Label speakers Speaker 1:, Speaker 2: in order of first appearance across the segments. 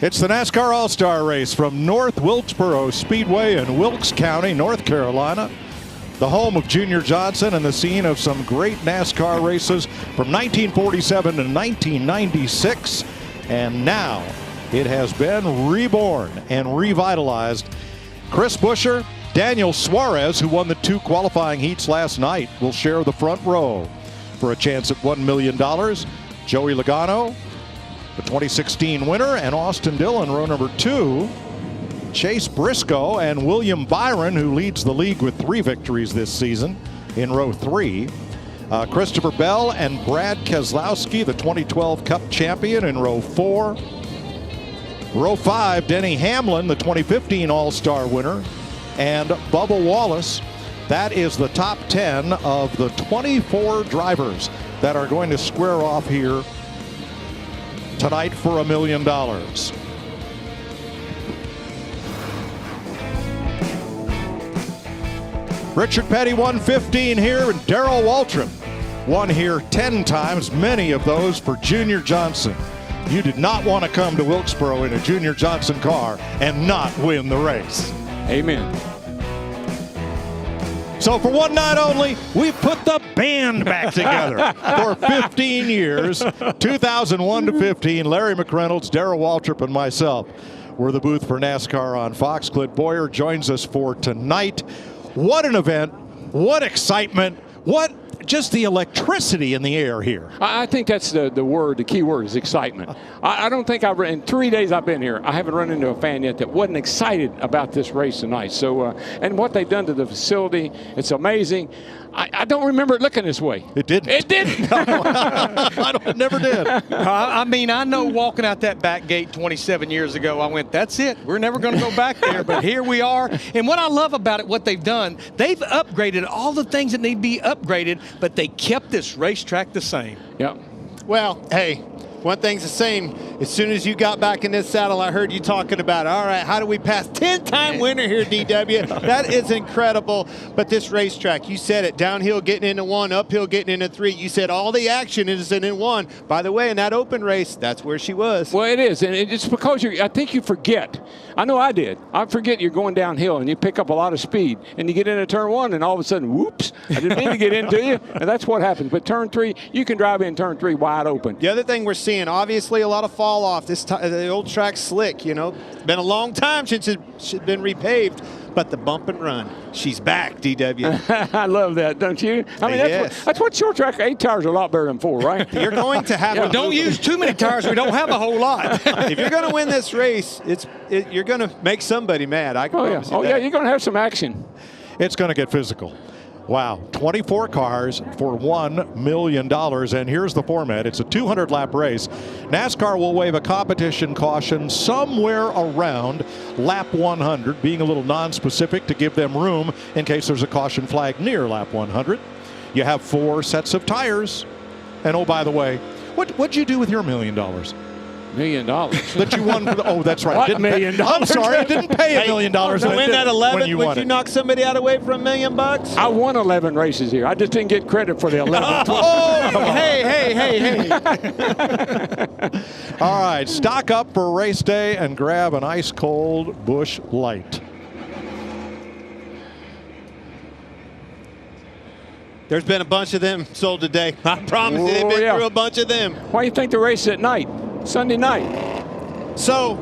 Speaker 1: It's the NASCAR All-Star Race from North Wilkesboro Speedway in Wilkes County, North Carolina. The home of Junior Johnson and the scene of some great NASCAR races from 1947 to 1996. And now it has been reborn and revitalized. Chris Buescher, Daniel Suarez, who won the 2 qualifying heats last night, will share the front row for a chance at $1 million. Joey Logano, the 2016 winner, and Austin Dillon, row number 2. Chase Briscoe and William Byron, who leads the league with 3 victories this season, in row 3. Christopher Bell and Brad Keselowski, the 2012 Cup champion, in row 4. Row 5, Denny Hamlin, the 2015 All-Star winner, and Bubba Wallace. That is the top 10 of the 24 drivers that are going to square off here tonight for $1 million. Richard Petty won 15 here, and Darrell Waltrip won here 10 times, many of those for Junior Johnson. You did not want to come to Wilkesboro in a Junior Johnson car and not win the race.
Speaker 2: Amen.
Speaker 1: So for one night only, we've put the band back together for 15 years. 2001 to 15, Larry McReynolds, Darrell Waltrip, and myself were the booth for NASCAR on Fox. Clint Boyer joins us for tonight. What an event. What excitement. What just the electricity in the air here.
Speaker 2: I think that's the word, the key word is excitement. I don't think in 3 days I've been here, I haven't run into a fan yet that wasn't excited about this race tonight. So, and what they've done to the facility, it's amazing. I don't remember it looking this way.
Speaker 1: It didn't.
Speaker 2: It didn't.
Speaker 1: It never did.
Speaker 3: I mean, I know walking out that back gate 27 years ago, I went, that's it. We're never going to go back there. But here we are. And what I love about it, what they've done, they've upgraded all the things that need to be upgraded, but they kept this racetrack the same.
Speaker 2: Yep.
Speaker 4: Well, hey, one thing's the same. As soon as you got back in this saddle, I heard you talking about, all right, how do we pass 10-time winner here, DW? That is incredible. But this racetrack, you said it, downhill getting into 1, uphill getting into 3. You said all the action is in 1. By the way, in that open race, that's where she was.
Speaker 2: Well, it is, and it's because I think you forget. I know I did. I forget you're going downhill, and you pick up a lot of speed, and you get into turn 1, and all of a sudden, whoops, I didn't mean to get into you, and that's what happens. But turn 3, you can drive in turn 3 wide open.
Speaker 4: The other thing we're seeing, obviously, a lot of fall off. This the old track's slick, you know. It's been a long time since it's been repaved, but the bump and run, she's back, DW.
Speaker 2: I love that, don't you? I mean, that's what short track 8 tires are a lot better than 4, right?
Speaker 4: You're going to have
Speaker 3: to don't use too many tires. We don't have a whole lot.
Speaker 4: If you're going to win this race, you're going to make somebody mad. I can promise you that.
Speaker 2: Yeah, you're going to have some action.
Speaker 1: It's going to get physical. Wow, 24 cars for $1 million, and here's the format. It's a 200-lap race. NASCAR will waive a competition caution somewhere around lap 100, being a little non-specific to give them room in case there's a caution flag near lap 100. You have 4 sets of tires, and oh, by the way, what'd you do with your $1 million?
Speaker 2: $1 million.
Speaker 1: That you won. Oh, that's right.
Speaker 2: What $1 million?
Speaker 1: I'm sorry, I didn't pay $1 million.
Speaker 4: To win that 11, would you
Speaker 1: it.
Speaker 4: knock somebody out away from $1 million?
Speaker 2: I won 11 races here. I just didn't get credit for the 11.
Speaker 4: Oh, hey.
Speaker 1: All right, stock up for race day and grab an ice-cold Busch Light.
Speaker 4: There's been a bunch of them sold today. I promise you, they've been through a bunch of them.
Speaker 2: Why do you think the race is at night? Sunday night.
Speaker 4: So,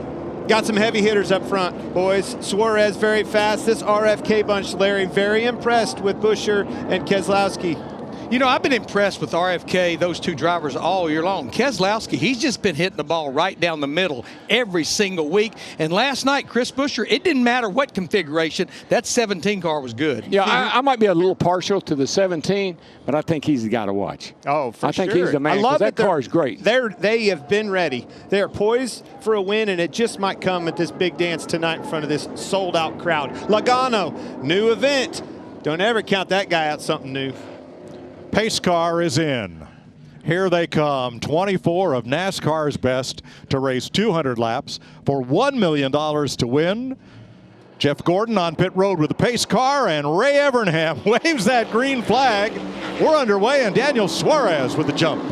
Speaker 4: got some heavy hitters up front, boys. Suarez very fast. This RFK bunch, Larry, very impressed with Buescher and Keselowski.
Speaker 3: You know, I've been impressed with RFK, those 2 drivers, all year long. Keselowski, he's just been hitting the ball right down the middle every single week. And last night, Chris Buescher, it didn't matter what configuration, that 17 car was good.
Speaker 2: Yeah, I might be a little partial to the 17, but I think he's the guy to watch.
Speaker 4: Oh, for sure.
Speaker 2: I think he's the man, because that car is great.
Speaker 4: They have been ready. They are poised for a win, and it just might come at this big dance tonight in front of this sold-out crowd. Logano, new event. Don't ever count that guy out something new.
Speaker 1: Pace car is in. Here they come, 24 of NASCAR's best to race 200 laps for $1 million to win. Jeff Gordon on pit road with the pace car, and Ray Evernham waves that green flag. We're underway, and Daniel Suarez with the jump.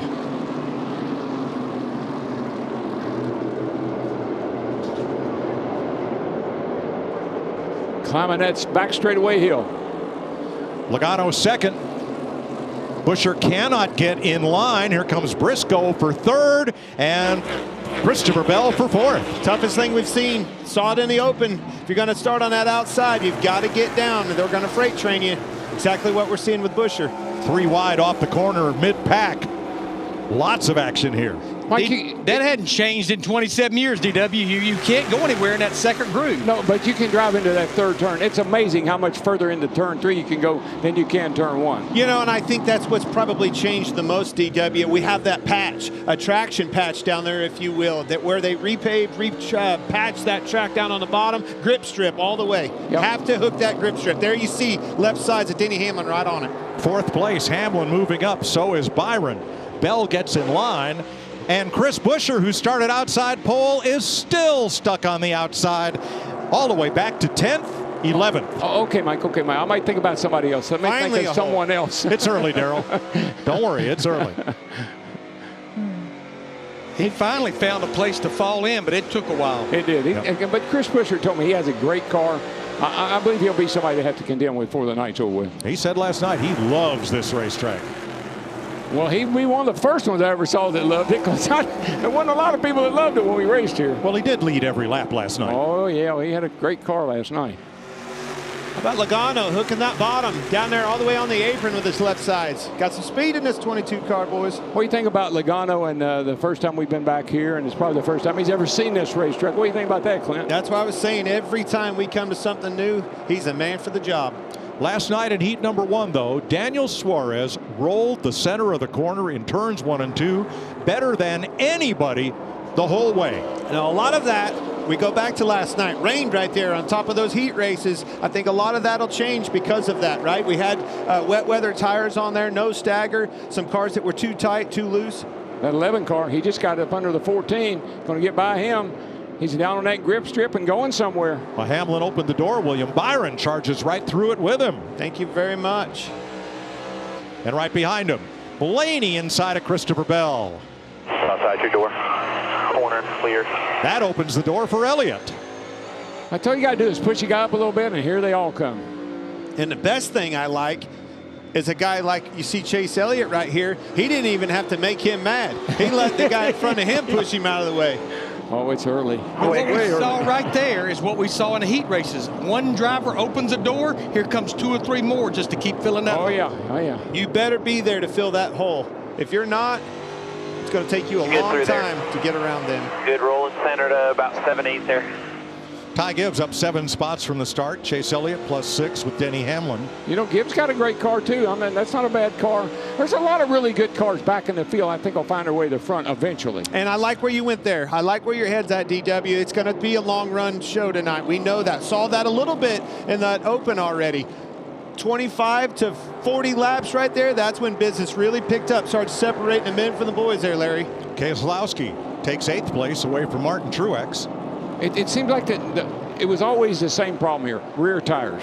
Speaker 2: climbing that back straightaway hill.
Speaker 1: Logano second. Buescher cannot get in line. Here comes Briscoe for third, and Christopher Bell for fourth.
Speaker 4: Toughest thing we've seen. Saw it in the open. If you're going to start on that outside, you've got to get down. They're going to freight train you. Exactly what we're seeing with Buescher.
Speaker 1: 3 wide off the corner, mid-pack. Lots of action here.
Speaker 2: Mike,
Speaker 3: That hadn't changed in 27 years, DW. You can't go anywhere in that second groove.
Speaker 2: no, but you can drive into that third turn. It's amazing how much further into turn 3 you can go than you can turn 1.
Speaker 4: You know, and I think that's what's probably changed the most, DW. We have that patch, a traction patch down there, if you will, that where they patch that track down on the bottom, grip strip all the way.
Speaker 2: Yep.
Speaker 4: Have to hook that grip strip. There you see left sides of Denny Hamlin right on it.
Speaker 1: Fourth place, Hamlin moving up, so is Byron. Bell gets in line, and Chris Buescher, who started outside pole, is still stuck on the outside all the way back to 10th, 11th.
Speaker 2: Oh, okay, Mike. I might think about somebody else. Let me
Speaker 4: Finally
Speaker 2: think of someone else.
Speaker 1: It's early, Darrell. Don't worry, it's early.
Speaker 3: He finally found a place to fall in, but it took a while.
Speaker 2: It did. But Chris Buescher told me he has a great car. I believe he'll be somebody to have to contend with before the night's over with.
Speaker 1: He said last night he loves this racetrack.
Speaker 2: Well, he be one of the first ones I ever saw that loved it, because there wasn't a lot of people that loved it when we raced here.
Speaker 1: Well, he did lead every lap last night.
Speaker 2: Oh, yeah, he had a great car last night.
Speaker 4: How about Logano hooking that bottom down there all the way on the apron with his left sides? Got some speed in this 22 car, boys.
Speaker 2: What do you think about Logano and the first time we've been back here, and it's probably the first time he's ever seen this racetrack? What do you think about that, Clint?
Speaker 4: That's why I was saying every time we come to something new, he's a man for the job.
Speaker 1: Last night in heat number 1, though, Daniel Suarez rolled the center of the corner in turns 1 and 2 better than anybody the whole way.
Speaker 4: Now, a lot of that, we go back to last night, rained right there on top of those heat races. I think a lot of that will change because of that, right? We had wet weather tires on there, no stagger, some cars that were too tight, too loose.
Speaker 2: That 11 car, he just got up under the 14. Going to get by him. He's down on that grip strip and going somewhere.
Speaker 1: Well, Hamlin opened the door. William Byron charges right through it with him.
Speaker 4: Thank you very much.
Speaker 1: And right behind him, Blaney inside of Christopher Bell.
Speaker 5: Outside your door. Corner clear.
Speaker 1: That opens the door for Elliott.
Speaker 2: I tell you, got to do is push your guy up a little bit, and here they all come.
Speaker 4: And the best thing I like is a guy like you see Chase Elliott right here. He didn't even have to make him mad. He let the guy in front of him push him out of the way.
Speaker 2: Oh, it's early.
Speaker 3: What we saw right there is what we saw in the heat races. One driver opens a door, here comes 2 or 3 more just to keep filling that.
Speaker 2: Oh, yeah. Oh, yeah.
Speaker 4: You better be there to fill that hole. If you're not, it's going to take you a long time to get around them.
Speaker 5: Good rolling center to about 7/8 there.
Speaker 1: Ty Gibbs up 7 spots from the start. Chase Elliott +6 with Denny Hamlin.
Speaker 2: You know, Gibbs got a great car, too. I mean, that's not a bad car. There's a lot of really good cars back in the field. I think will find their way to the front eventually.
Speaker 4: And I like where you went there. I like where your head's at, DW. It's going to be a long-run show tonight. We know that. Saw that a little bit in that open already. 25 to 40 laps right there. That's when business really picked up. Started separating the men from the boys there, Larry.
Speaker 1: Keselowski takes 8th place away from Martin Truex.
Speaker 2: It seems like it was always the same problem here, rear tires.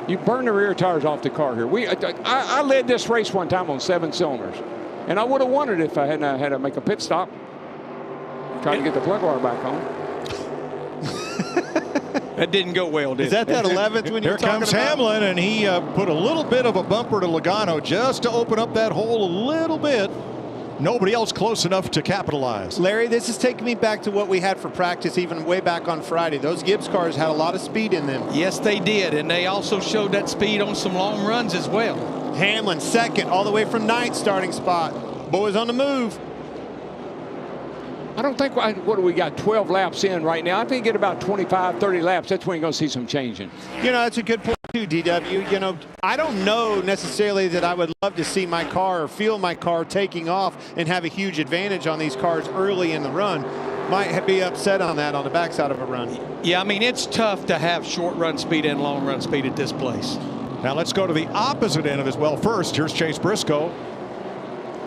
Speaker 2: You burn the rear tires off the car here. I led this race one time on 7 cylinders, and I would have won it if I hadn't had to make a pit stop, trying to get the plug wire back on.
Speaker 3: That didn't go well, did it?
Speaker 4: Is that 11th when you're
Speaker 1: Here comes
Speaker 4: talking about?
Speaker 1: Hamlin, and he put a little bit of a bumper to Logano just to open up that hole a little bit. Nobody else close enough to capitalize.
Speaker 4: Larry, this is taking me back to what we had for practice even way back on Friday. Those Gibbs cars had a lot of speed in them.
Speaker 3: Yes, they did, and they also showed that speed on some long runs as well.
Speaker 4: Hamlin second, all the way from 9th starting spot. Boys on the move.
Speaker 2: I don't think, what do we got, 12 laps in right now? I think get about 25, 30 laps. That's when you're going to see some changing.
Speaker 4: You know, that's a good point too, DW. You know, I don't know necessarily that I would love to see my car or feel my car taking off and have a huge advantage on these cars early in the run. Might be upset on that on the backside of a run.
Speaker 3: Yeah, I mean, it's tough to have short run speed and long run speed at this place.
Speaker 1: Now let's go to the opposite end of this. Well, first, here's Chase Briscoe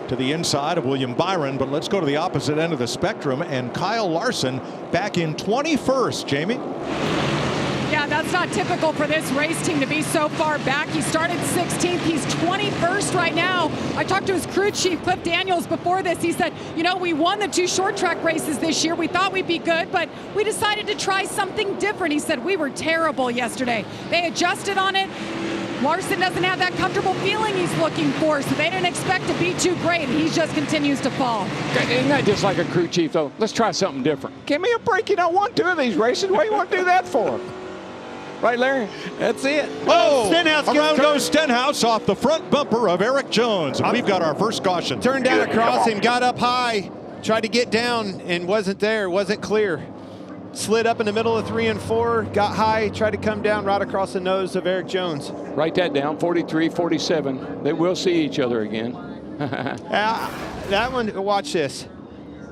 Speaker 1: to the inside of William Byron, but let's go to the opposite end of the spectrum, and Kyle Larson back in 21st, Jamie.
Speaker 6: Yeah, that's not typical for this race team to be so far back. He started 16th. He's 21st right now. I talked to his crew chief, Cliff Daniels, before this. He said, you know, we won the 2 short track races this year. We thought we'd be good, but we decided to try something different. He said, we were terrible yesterday. They adjusted on it. Larson doesn't have that comfortable feeling he's looking for, so they didn't expect to be too great, and he just continues to fall.
Speaker 2: Isn't that just like a crew chief, though? Let's try something different. Give me a break. You don't want 2 of these races. What do you want to do that for? Right, Larry?
Speaker 3: That's it.
Speaker 1: Oh,
Speaker 4: Stenhouse
Speaker 1: around goes Stenhouse off the front bumper of Eric Jones. And we've got our first caution.
Speaker 4: Turned down across him, got up high, tried to get down, and wasn't there, wasn't clear. Slid up in the middle of 3 and 4, got high, tried to come down right across the nose of Eric Jones.
Speaker 2: Write that down, 43, 47. They will see each other again.
Speaker 4: That one, watch this.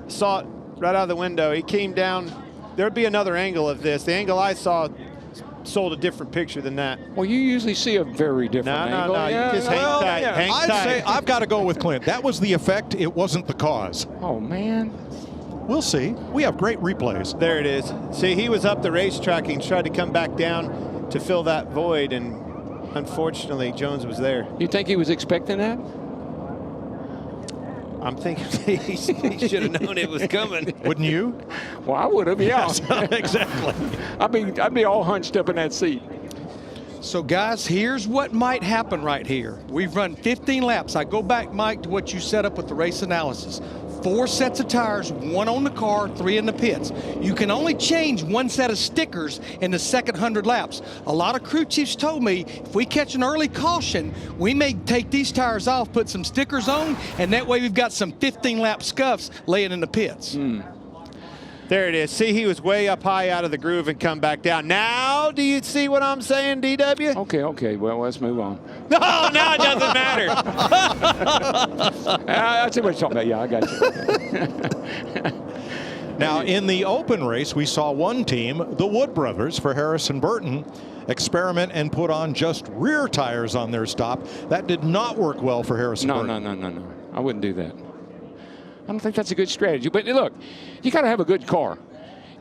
Speaker 4: Saw it right out of the window. He came down. There'd be another angle of this. The angle I saw sold a different picture than that.
Speaker 2: Well, you usually see a very different angle.
Speaker 4: No,
Speaker 2: Yeah,
Speaker 4: you just hang tight.
Speaker 2: yeah.
Speaker 4: Hang
Speaker 1: I'd
Speaker 4: tight.
Speaker 1: say I've got to go with Clint. That was the effect. It wasn't the cause.
Speaker 2: Oh, man.
Speaker 1: We'll see. We have great replays.
Speaker 4: There it is. See, he was up the racetrack and tried to come back down to fill that void, and unfortunately, Jones was there.
Speaker 2: You think he was expecting that?
Speaker 4: I'm thinking he should have known it was coming.
Speaker 1: Wouldn't you?
Speaker 2: Well, I would have, yeah.
Speaker 1: Exactly.
Speaker 2: I'd be all hunched up in that seat.
Speaker 3: So, guys, here's what might happen right here. We've run 15 laps. I go back, Mike, to what you set up with the race analysis. 4 sets of tires, 1 on the car, 3 in the pits. You can only change 1 set of stickers in the second 100 laps. A lot of crew chiefs told me if we catch an early caution, we may take these tires off, put some stickers on, and that way we've got some 15-lap scuffs laying in the pits.
Speaker 4: There it is. See, he was way up high out of the groove and come back down. Now, do you see what I'm saying, DW?
Speaker 2: Okay. Well, let's move on.
Speaker 4: No, now it doesn't matter.
Speaker 2: I see what you're talking about. Yeah, I got you.
Speaker 1: Now, in the open race, we saw one team, the Wood Brothers for Harrison Burton, experiment and put on just rear tires on their stop. That did not work well for Harrison Burton.
Speaker 2: No. I wouldn't do that. I don't think that's a good strategy. But look, you got to have a good car.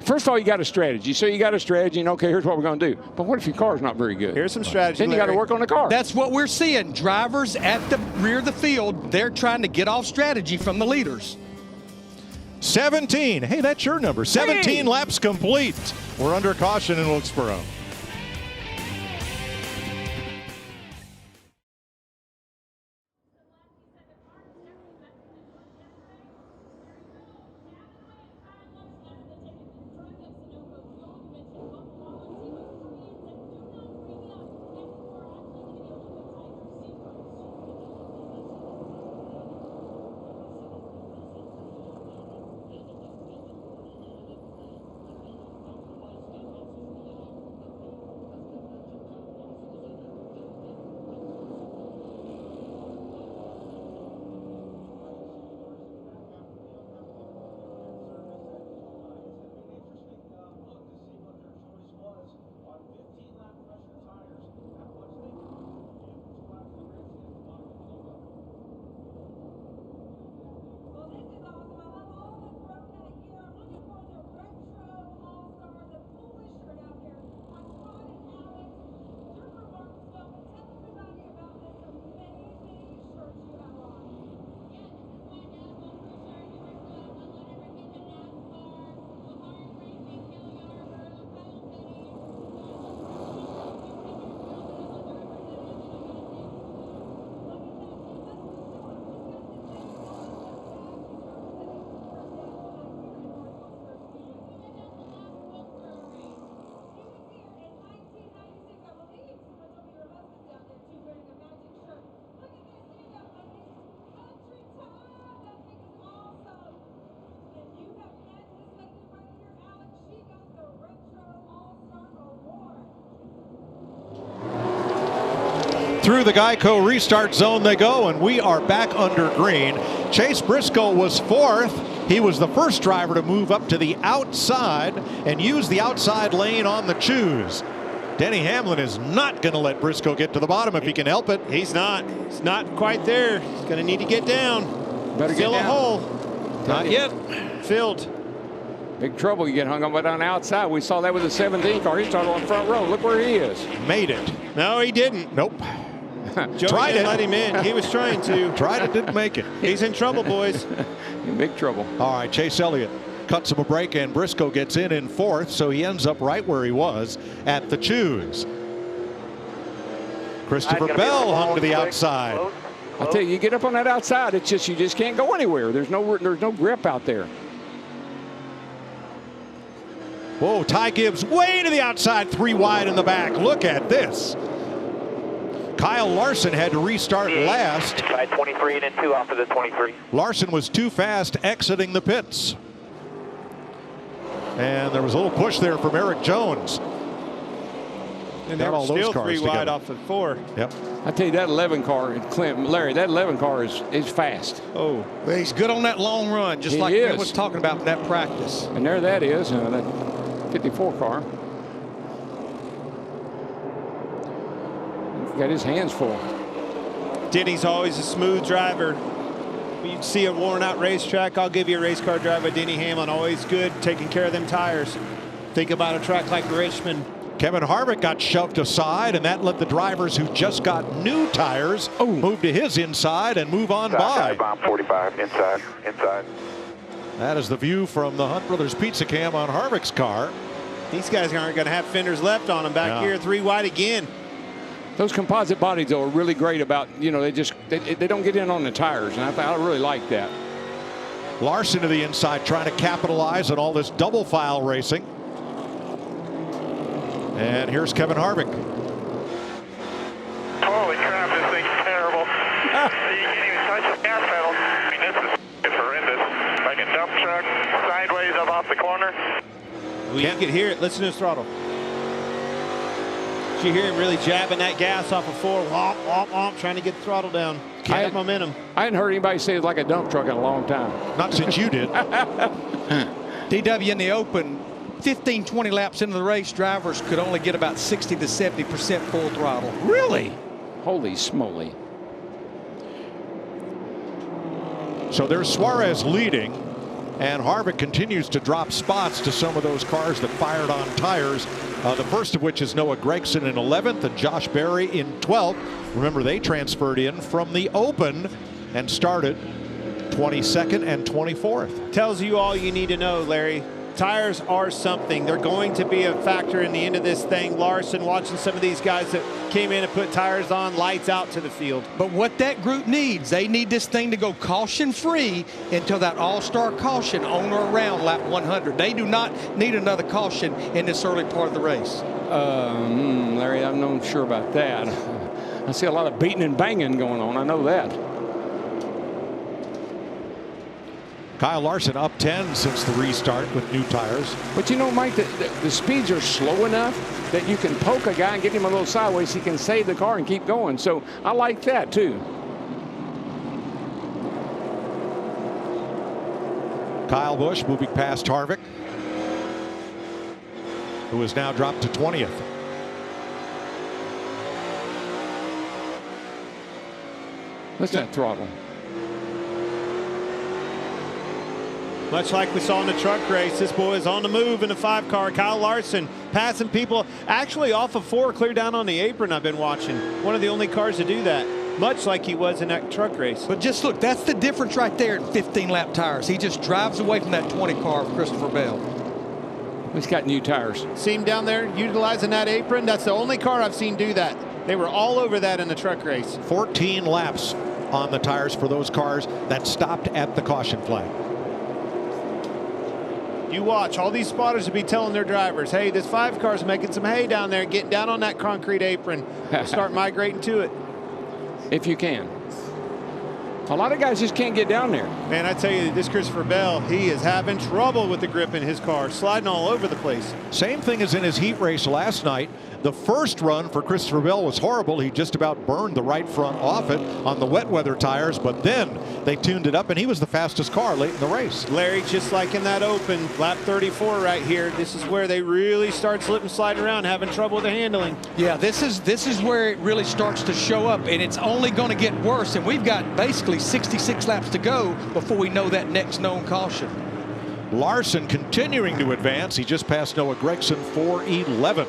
Speaker 2: First of all, you got a strategy. So you got a strategy, and okay, here's what we're going to do. But what if your car's not very good?
Speaker 4: Here's some strategy.
Speaker 2: Then you got to work on the car.
Speaker 3: That's what we're seeing. Drivers at the rear of the field, they're trying to get off strategy from the leaders.
Speaker 1: 17. Hey, that's your number. 17 laps complete. We're under caution in Wilkesboro. Through the Geico restart zone they go, and we are back under green. Chase Briscoe was 4th. He was the first driver to move up to the outside and use the outside lane on the choose. Denny Hamlin is not going to let Briscoe get to the bottom if he can help it.
Speaker 4: He's not. He's not quite there. He's going to need to get down.
Speaker 2: Better
Speaker 4: Fill
Speaker 2: get
Speaker 4: a
Speaker 2: down.
Speaker 4: hole.
Speaker 3: Not yet.
Speaker 4: Filled.
Speaker 2: Big trouble. You get hung up on the outside. We saw that with the 17 car. He started on the front row. Look where he is.
Speaker 1: Made it.
Speaker 4: No, he didn't.
Speaker 1: Nope.
Speaker 4: Joey
Speaker 1: Tried
Speaker 4: didn't
Speaker 1: it.
Speaker 4: let him in. He was trying to.
Speaker 1: Tried it, didn't make it.
Speaker 4: He's in trouble, boys.
Speaker 2: In big trouble.
Speaker 1: All right, Chase Elliott cuts him a break, and Briscoe gets in fourth, so he ends up right where he was at the choose. Christopher Bell hung to the outside.
Speaker 2: I'll tell you, you get up on that outside, it's just you just can't go anywhere. There's no grip out there.
Speaker 1: Whoa, Ty Gibbs way to the outside, 3 wide in the back. Look at this. Kyle Larson had to restart last.
Speaker 5: Inside 23 and then 2 off of the 23.
Speaker 1: Larson was too fast exiting the pits. And there was a little push there from Eric Jones.
Speaker 4: And they were still 3 wide off of 4.
Speaker 1: Yep.
Speaker 2: I tell you, that 11 car, Larry, that 11 car is fast.
Speaker 4: Oh.
Speaker 3: Well, he's good on that long run, just
Speaker 2: He
Speaker 3: like
Speaker 2: is.
Speaker 3: Bill was talking about in that practice.
Speaker 2: And there that is, that 54 car. Got his hands full.
Speaker 4: Denny's always a smooth driver. When you see a worn out racetrack, I'll give you a race car driver. Denny Hamlin, always good, taking care of them tires. Think about a track like Richmond.
Speaker 1: Kevin Harvick got shoved aside, and that let the drivers who just got new tires move to his inside and move on by.
Speaker 5: Bomb 45, inside.
Speaker 1: That is the view from the Hunt Brothers Pizza Cam on Harvick's car.
Speaker 4: These guys aren't going to have fenders left on them back here, 3 wide again.
Speaker 2: Those composite bodies, though, are really great about, they don't get in on the tires, and I really like that.
Speaker 1: Larson to the inside, trying to capitalize on all this double file racing. And here's Kevin Harvick.
Speaker 5: Holy crap, this thing's terrible. You can't even touch the gas pedal. I mean, this is horrendous. Like a dump truck, sideways up off the corner.
Speaker 4: Well, you can hear it. Listen to his throttle. You hear him really jabbing that gas off of 4, womp, womp, womp, trying to get the throttle down. Keep that momentum.
Speaker 2: I hadn't heard anybody say it's like a dump truck in a long time.
Speaker 1: Not since you did.
Speaker 3: DW in the open, 15, 20 laps into the race, drivers could only get about 60 to 70% full throttle.
Speaker 2: Really? Holy smoly.
Speaker 1: So there's Suarez leading, and Harvick continues to drop spots to some of those cars that fired on tires. The first of which is Noah Gragson in 11th and Josh Berry in 12th. Remember, they transferred in from the open and started 22nd and 24th.
Speaker 4: Tells you all you need to know, Larry. Tires are something. They're going to be a factor in the end of this thing. Larson, watching some of these guys that came in and put tires on, lights out to the field.
Speaker 3: But what that group needs, they need this thing to go caution-free until that all-star caution on or around lap 100. They do not need another caution in this early part of the race.
Speaker 2: Larry, I'm not sure about that. I see a lot of beating and banging going on. I know that.
Speaker 1: Kyle Larson up 10 since the restart with new tires.
Speaker 2: But Mike, the speeds are slow enough that you can poke a guy and get him a little sideways. He can save the car and keep going. So I like that too.
Speaker 1: Kyle Busch moving past Harvick, who is now dropped to 20th.
Speaker 2: Listen to that throttle.
Speaker 4: Much like we saw in the truck race, this boy is on the move in the 5 car. Kyle Larson passing people actually off of 4, clear down on the apron. I've been watching. One of the only cars to do that, much like he was in that truck race.
Speaker 3: But just look, that's the difference right there in 15 lap tires. He just drives away from that 20 car of Christopher Bell.
Speaker 2: He's got new tires.
Speaker 4: See him down there utilizing that apron? That's the only car I've seen do that. They were all over that in the truck race.
Speaker 1: 14 laps on the tires for those cars that stopped at the caution flag.
Speaker 4: You watch, all these spotters will be telling their drivers, hey, this 5 car's making some hay down there, getting down on that concrete apron. Start migrating to it.
Speaker 2: If you can. A lot of guys just can't get down there.
Speaker 4: Man, I tell you, this Christopher Bell, he is having trouble with the grip in his car, sliding all over the place.
Speaker 1: Same thing as in his heat race last night. The first run for Christopher Bell was horrible. He just about burned the right front off it on the wet weather tires, but then they tuned it up and he was the fastest car late in the race.
Speaker 4: Larry, just like in that open, lap 34 right here, this is where they really start slipping, sliding around, having trouble with the handling.
Speaker 3: Yeah, this is where it really starts to show up, and it's only going to get worse, and we've got basically 66 laps to go before we know that next known caution.
Speaker 1: Larson continuing to advance. He just passed Noah Gragson for 11th.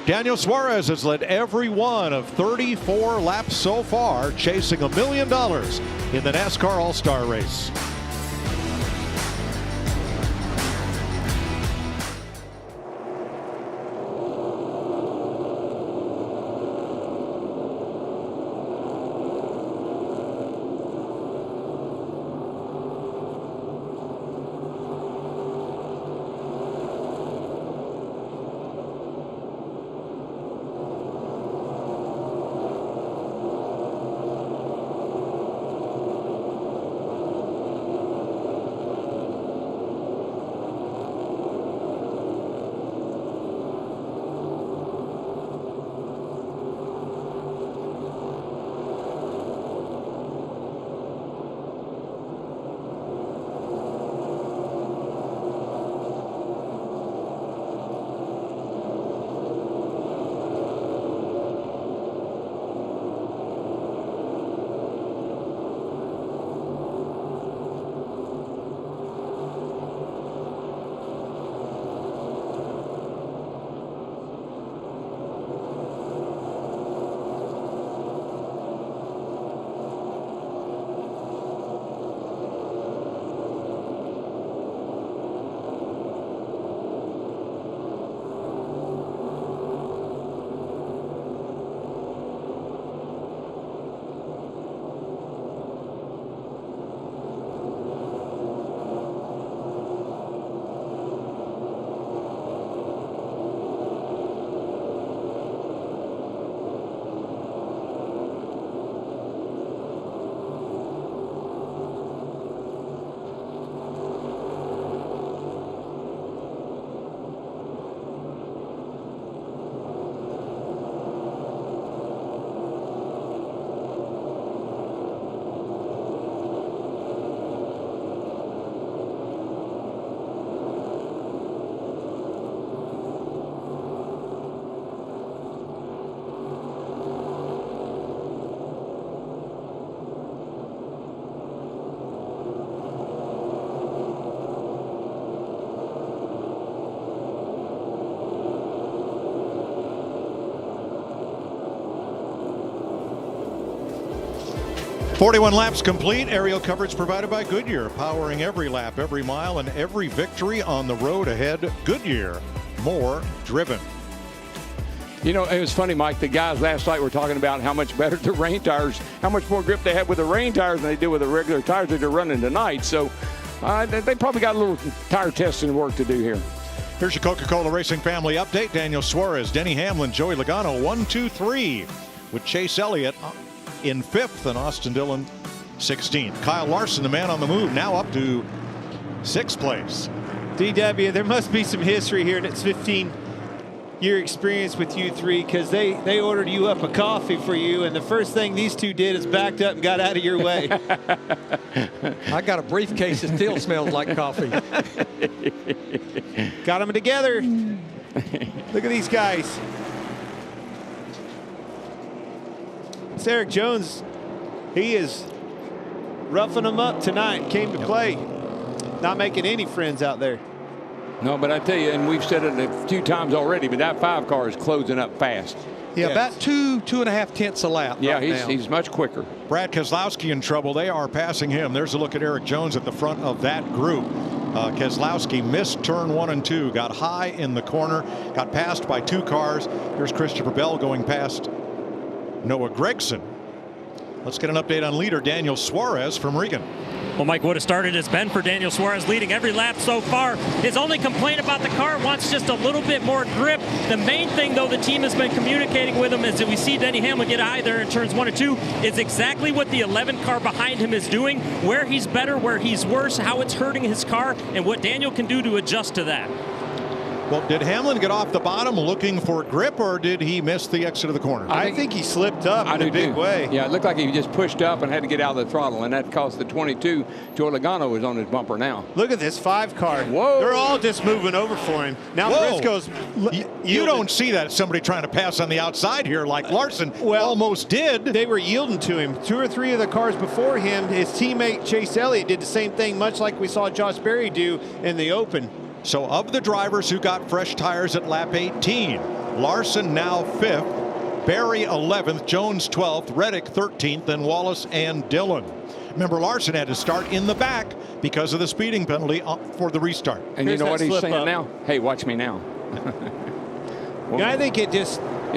Speaker 1: Daniel Suarez has led every one of 34 laps so far, chasing $1 million in the NASCAR All-Star Race. .41 laps complete. Aerial coverage provided by Goodyear, powering every lap, every mile, and every victory on the road ahead. Goodyear, more driven.
Speaker 2: You know, it was funny, Mike. The guys last night were talking about how much better the rain tires, how much more grip they have with the rain tires than they do with the regular tires that they're running tonight. So they probably got a little tire testing work to do here.
Speaker 1: Here's your Coca-Cola Racing Family Update. Daniel Suarez, Denny Hamlin, Joey Logano, 1, 2, 3, with Chase Elliott in 5th and Austin Dillon 16th. Kyle Larson, the man on the move, now up to 6th place.
Speaker 4: DW, there must be some history here, and it's 15-year experience with you three, because they ordered you up a coffee for you, and the first thing these two did is backed up and got out of your way.
Speaker 3: I got a briefcase that still smells like coffee.
Speaker 4: Got them together. Look at these guys. It's Eric Jones. He is roughing them up tonight. Came to play. Not making any friends out there.
Speaker 2: No, but I tell you, and we've said it a few times already, but that 5 car is closing up fast.
Speaker 3: Yeah, about 2.5 tenths a lap.
Speaker 2: Yeah,
Speaker 3: right
Speaker 2: he's much quicker.
Speaker 1: Brad Keselowski in trouble. They are passing him. There's a look at Eric Jones at the front of that group. Keselowski missed turn 1 and 2, got high in the corner, got passed by 2 cars. Here's Christopher Bell going past Noah Gragson. Let's get an update on leader Daniel Suarez from Regan.
Speaker 7: Well, Mike, what a start it has been for Daniel Suarez, leading every lap so far. His only complaint about the car wants just a little bit more grip. The main thing, though, the team has been communicating with him is that we see Denny Hamlin get high there in turns 1 and 2 is exactly what the 11 car behind him is doing, where he's better, where he's worse, how it's hurting his car, and what Daniel can do to adjust to that.
Speaker 1: Well, did Hamlin get off the bottom looking for grip, or did he miss the exit of the corner?
Speaker 4: I think he slipped up in a big way.
Speaker 2: Yeah, it looked like he just pushed up and had to get out of the throttle, and that caused the 22. Joey Logano was on his bumper now.
Speaker 4: Look at this 5 car.
Speaker 2: Whoa.
Speaker 4: They're all just moving over for him. Now Briscoe's.
Speaker 1: You don't see that. Somebody trying to pass on the outside here like Larson almost did.
Speaker 4: They were yielding to him. 2 or 3 of the cars before him, his teammate Chase Elliott did the same thing, much like we saw Josh Berry do in the Open.
Speaker 1: So of the drivers who got fresh tires at lap 18, Larson now 5th, Berry 11th, Jones 12th, Reddick 13th, and Wallace and Dillon. Remember, Larson had to start in the back because of the speeding penalty for the restart.
Speaker 2: And you know what he's saying now? Hey, watch me now.
Speaker 4: I think it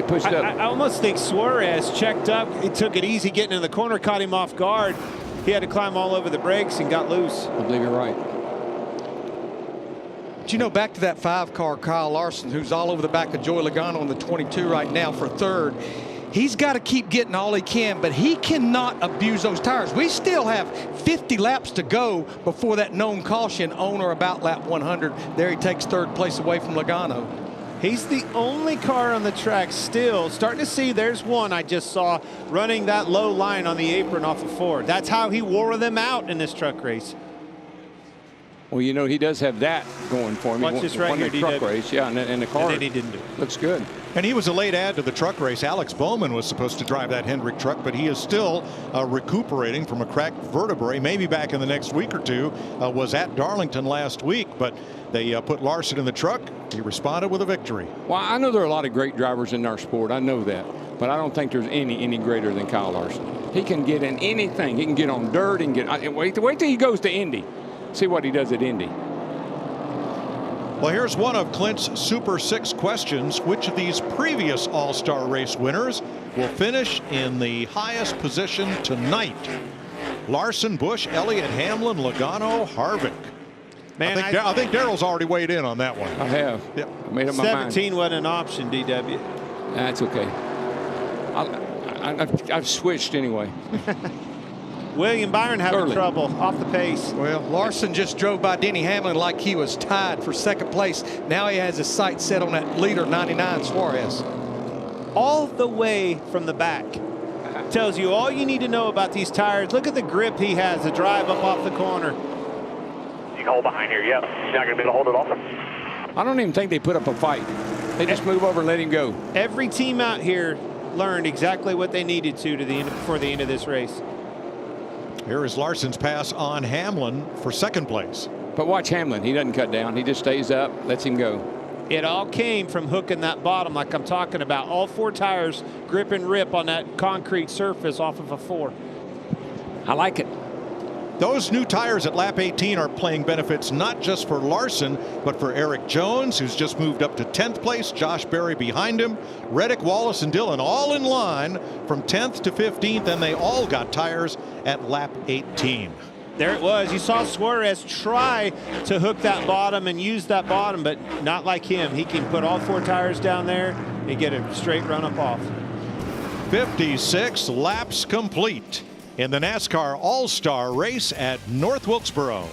Speaker 2: pushed up.
Speaker 4: I almost think Suarez checked up. He took it easy getting in the corner, caught him off guard. He had to climb all over the brakes and got loose.
Speaker 2: I believe you're right.
Speaker 3: But you know, back to that 5-car Kyle Larson, who's all over the back of Joey Logano on the 22 right now for 3rd. He's got to keep getting all he can, but he cannot abuse those tires. We still have 50 laps to go before that known caution on or about lap 100. There he takes 3rd place away from Logano.
Speaker 4: He's the only car on the track still. Starting to see, there's one I just saw running that low line on the apron off of Ford. That's how he wore them out in this truck race.
Speaker 2: Well, you know, he does have that going for him.
Speaker 4: Watch this right here,
Speaker 2: the truck race, yeah, and the car.
Speaker 4: And then he didn't do it.
Speaker 2: Looks good.
Speaker 1: And he was a late add to the truck race. Alex Bowman was supposed to drive that Hendrick truck, but he is still recuperating from a cracked vertebrae. Maybe back in the next week or two. Was at Darlington last week, but they put Larson in the truck. He responded with a victory.
Speaker 2: Well, I know there are a lot of great drivers in our sport. I know that. But I don't think there's any greater than Kyle Larson. He can get in anything. He can get on dirt and get. Wait till he goes to Indy. See what he does at Indy.
Speaker 1: Well, here's one of Clint's Super 6 questions. Which of these previous All-Star race winners will finish in the highest position tonight? Larson, Busch, Elliott, Hamlin, Logano, Harvick. Man, I think Darrell's already weighed in on that one.
Speaker 2: I have.
Speaker 1: Yep.
Speaker 2: I made up my mind.
Speaker 4: 17 wasn't an option, DW.
Speaker 2: That's okay. I've switched anyway.
Speaker 4: William Byron having trouble off the pace.
Speaker 3: Well, Larson just drove by Denny Hamlin like he was tied for 2nd place. Now he has his sights set on that leader, 99, Suarez.
Speaker 4: All the way from the back. Tells you all you need to know about these tires. Look at the grip he has to drive up off the corner.
Speaker 5: You can hold behind here, yep. You're not going to be able to hold it off.
Speaker 2: I don't even think they put up a fight. They just move over and let him go.
Speaker 4: Every team out here learned exactly what they needed to the end before the end of this race.
Speaker 1: Here is Larson's pass on Hamlin for 2nd place.
Speaker 2: But watch Hamlin. He doesn't cut down. He just stays up, lets him go.
Speaker 4: It all came from hooking that bottom like I'm talking about. All 4 tires grip and rip on that concrete surface off of a 4.
Speaker 2: I like it.
Speaker 1: Those new tires at lap 18 are playing benefits not just for Larson, but for Eric Jones, who's just moved up to 10th place. Josh Berry behind him. Reddick, Wallace, and Dillon all in line from 10th to 15th, and they all got tires at lap 18.
Speaker 4: There it was. You saw Suarez try to hook that bottom and use that bottom, but not like him. He can put all 4 tires down there and get a straight run up off.
Speaker 1: 56 laps complete in the NASCAR All-Star race at North Wilkesboro.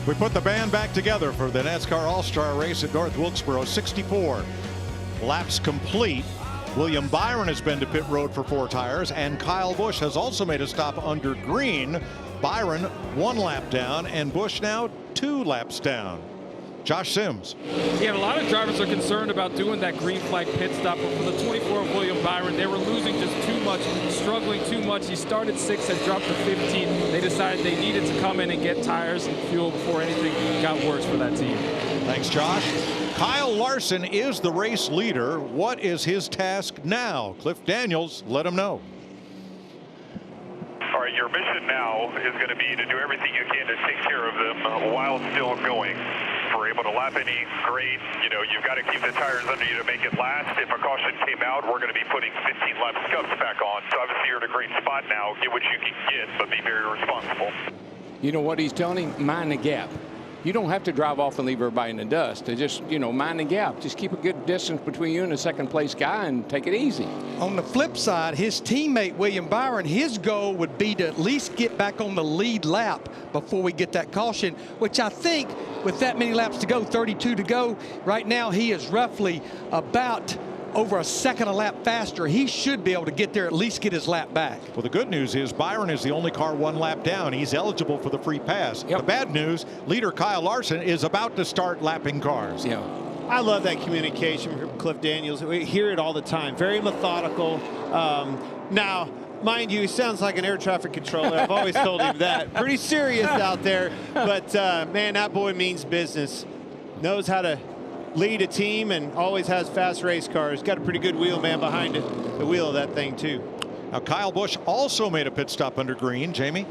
Speaker 1: We put the band back together for the NASCAR All-Star race at North Wilkesboro. 64 laps complete. William Byron has been to pit road for 4 tires, and Kyle Busch has also made a stop under green. Byron 1 lap down, and Busch now 2 laps down. Josh Sims.
Speaker 8: Yeah, a lot of drivers are concerned about doing that green flag pit stop, but for the 24 of William Byron, they were losing just too much, struggling too much. He started 6th and dropped to 15. They decided they needed to come in and get tires and fuel before anything got worse for that team.
Speaker 1: Thanks, Josh. Kyle Larson is the race leader. What is his task now? Cliff Daniels, let him know.
Speaker 5: All right, your mission now is going to be to do everything you can to take care of them while still going. If we're able to lap any, great. You know, you've got to keep the tires under you to make it last. If a caution came out, we're going to be putting 15 lap scuffs back on. So obviously you're in a great spot now. Get what you can get, but be very responsible.
Speaker 2: You know what he's telling him? Mind the gap. You don't have to drive off and leave everybody in the dust. To just, you know, mind the gap. Just keep a good distance between you and the second place guy and take it easy.
Speaker 3: On the flip side, his teammate, William Byron, his goal would be to at least get back on the lead lap before we get that caution, which I think with that many laps to go, 32 to go, right now he is roughly about over a second a lap faster. He should be able to get there, at least get his lap back.
Speaker 1: Well, the good news is Byron is the only car 1 lap down. He's eligible for the free pass. Yep. The bad news, leader Kyle Larson is about to start lapping cars.
Speaker 2: Yeah.
Speaker 4: I love that communication from Cliff Daniels. We hear it all the time. Very methodical. Now, mind you, he sounds like an air traffic controller. I've always told him that. Pretty serious out there. But, man, that boy means business. Knows how to lead a team and always has fast race cars. Got a pretty good wheel man behind it, the wheel of that thing too.
Speaker 1: Now Kyle Busch also made a pit stop under green. Jamie?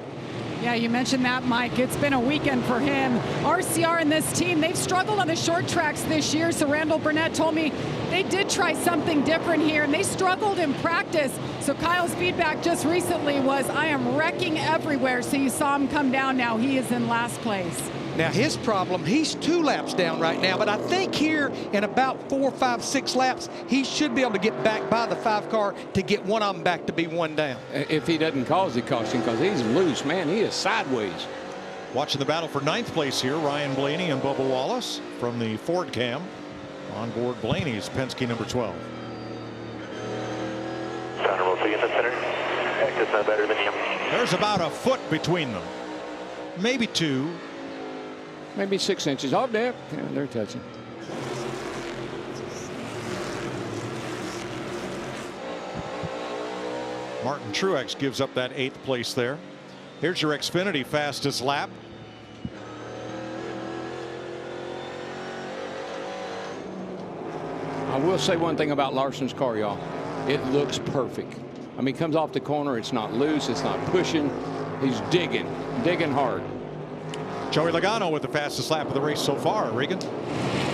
Speaker 6: Yeah, you mentioned that, Mike. It's been a weekend for him. RCR and this team, they've struggled on the short tracks this year. So Randall Burnett told me they did try something different here, and they struggled in practice. So Kyle's feedback just recently was, I am wrecking everywhere. So you saw him come down now. He is in last place.
Speaker 3: Now his problem, he's 2 laps down right now, but I think here in about 4, 5, 6 laps, he should be able to get back by the 5 car to get one of them back to be 1 down.
Speaker 2: If he doesn't cause the caution, because he's loose, man, he is sideways.
Speaker 1: Watching the battle for 9th place here, Ryan Blaney and Bubba Wallace from the Ford cam. On board Blaney's Penske number 12.
Speaker 5: We'll see in the center. Heck, it's better than him.
Speaker 1: There's about a foot between them. Maybe 2.
Speaker 2: Maybe 6 inches off there. Yeah, they're touching.
Speaker 1: Martin Truex gives up that 8th place there. Here's your Xfinity fastest lap.
Speaker 2: I will say one thing about Larson's car, y'all. It looks perfect. I mean, comes off the corner. It's not loose. It's not pushing. He's digging hard.
Speaker 1: Joey Logano with the fastest lap of the race so far. Regan?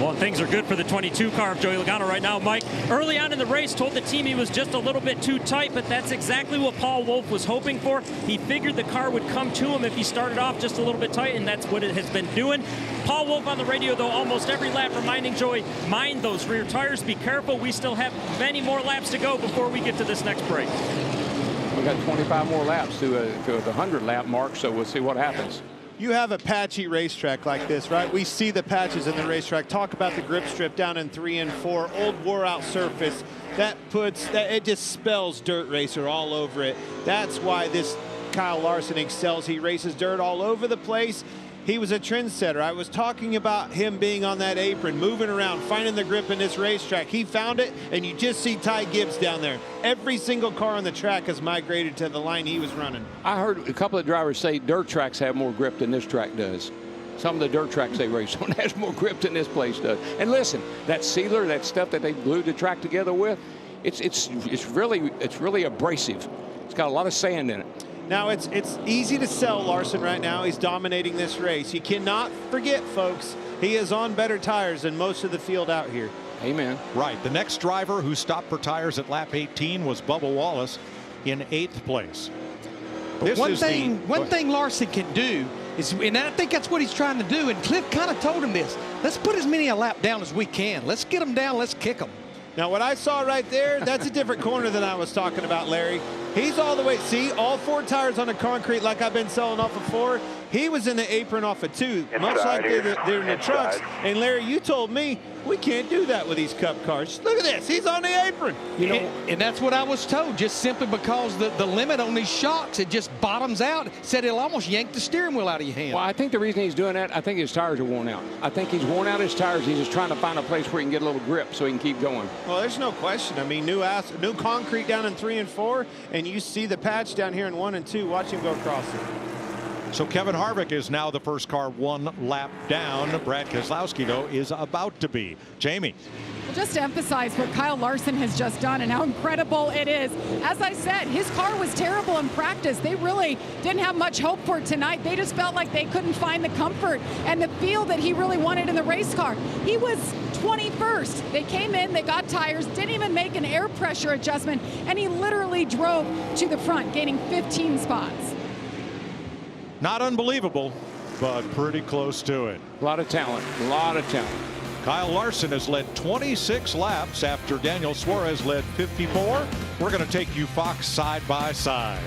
Speaker 7: Well, things are good for the 22 car of Joey Logano right now, Mike. Early on in the race, told the team he was just a little bit too tight, but that's exactly what Paul Wolfe was hoping for. He figured the car would come to him if he started off just a little bit tight, and that's what it has been doing. Paul Wolfe on the radio, though, almost every lap reminding Joey, mind those rear tires, be careful. We still have many more laps to go before we get to this next break.
Speaker 2: We got 25 more laps to the 100 lap mark, so we'll see what happens.
Speaker 4: You have a patchy racetrack like this, right? We see the patches in the racetrack. Talk about the grip strip down in 3 and 4, old wore out surface. It just spells dirt racer all over it. That's why this Kyle Larson excels. He races dirt all over the place. He was a trendsetter. I was talking about him being on that apron, moving around, finding the grip in this racetrack. He found it, and you just see Ty Gibbs down there. Every single car on the track has migrated to the line he was running.
Speaker 2: I heard a couple of drivers say dirt tracks have more grip than this track does. Some of the dirt tracks they race on has more grip than this place does. And listen, that sealer, that stuff that they glued the track together with, it's really abrasive. It's got a lot of sand in it.
Speaker 4: Now, it's easy to sell Larson right now. He's dominating this race. You cannot forget, folks, he is on better tires than most of the field out here.
Speaker 2: Amen.
Speaker 1: Right. The next driver who stopped for tires at lap 18 was Bubba Wallace in 8th place.
Speaker 3: One thing Larson can do is, and I think that's what he's trying to do, and Cliff kind of told him this, let's put as many a lap down as we can. Let's get them down. Let's kick them.
Speaker 4: Now, what I saw right there, that's a different corner than I was talking about, Larry. He's all the way, see, all 4 tires on the concrete like I've been selling off of 4. he was in the apron off of 2, much like they're in the trucks. And Larry, you told me we can't do that with these Cup cars. Look at this. He's on the apron.
Speaker 3: You know, and that's what I was told, just simply because the limit on these shocks, it just bottoms out. Said it'll almost yank the steering wheel out of your hand.
Speaker 2: Well, I think the reason he's doing that, I think his tires are worn out. I think he's worn out his tires. He's just trying to find a place where he can get a little grip so he can keep going.
Speaker 4: Well, there's no question. I mean, new concrete down in 3 and 4, and you see the patch down here in 1 and 2. Watch him go across it.
Speaker 1: So Kevin Harvick is now the first car 1 lap down. Brad Keselowski, though, is about to be. Jamie.
Speaker 6: Well, just to emphasize what Kyle Larson has just done and how incredible it is. As I said, his car was terrible in practice. They really didn't have much hope for it tonight. They just felt like they couldn't find the comfort and the feel that he really wanted in the race car. He was 21st. They came in, they got tires, didn't even make an air pressure adjustment, and he literally drove to the front, gaining 15 spots.
Speaker 1: Not unbelievable, but pretty close to it.
Speaker 2: A lot of talent, a lot of talent.
Speaker 1: Kyle Larson has led 26 laps after Daniel Suarez led 54. We're going to take you Fox side by side.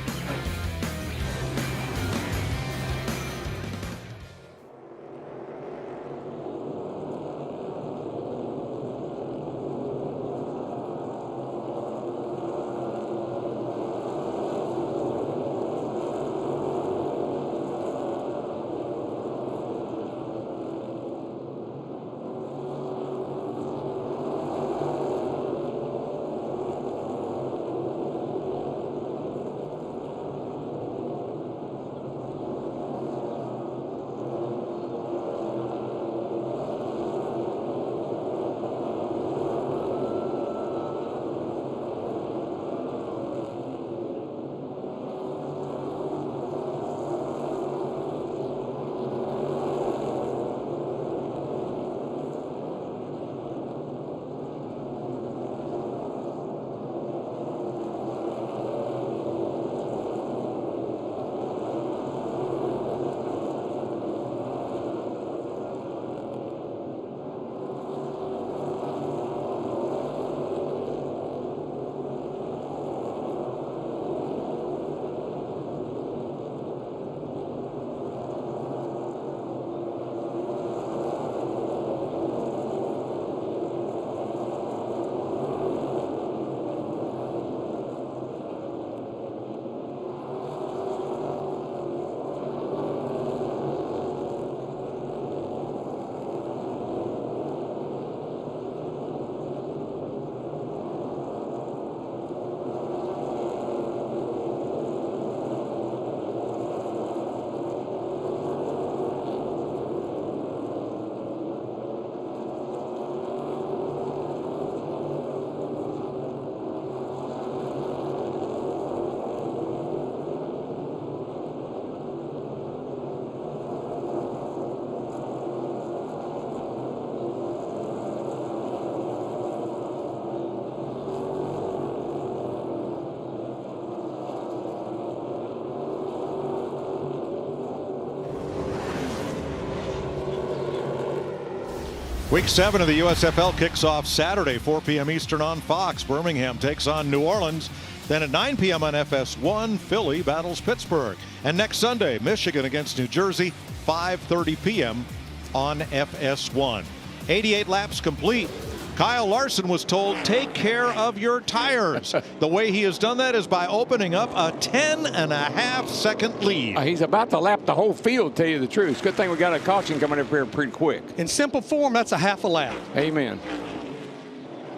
Speaker 1: Week 7 of the USFL kicks off Saturday, 4 p.m. Eastern on Fox. Birmingham takes on New Orleans. Then at 9 p.m. on FS1, Philly battles Pittsburgh. And next Sunday, Michigan against New Jersey, 5:30 p.m. on FS1. 88 laps complete. Kyle Larson was told, take care of your tires. The way he has done that is by opening up a 10.5-second lead.
Speaker 2: He's about to lap the whole field, to tell you the truth. Good thing we got a caution coming up here pretty quick.
Speaker 3: In simple form, that's a half a lap.
Speaker 2: Amen.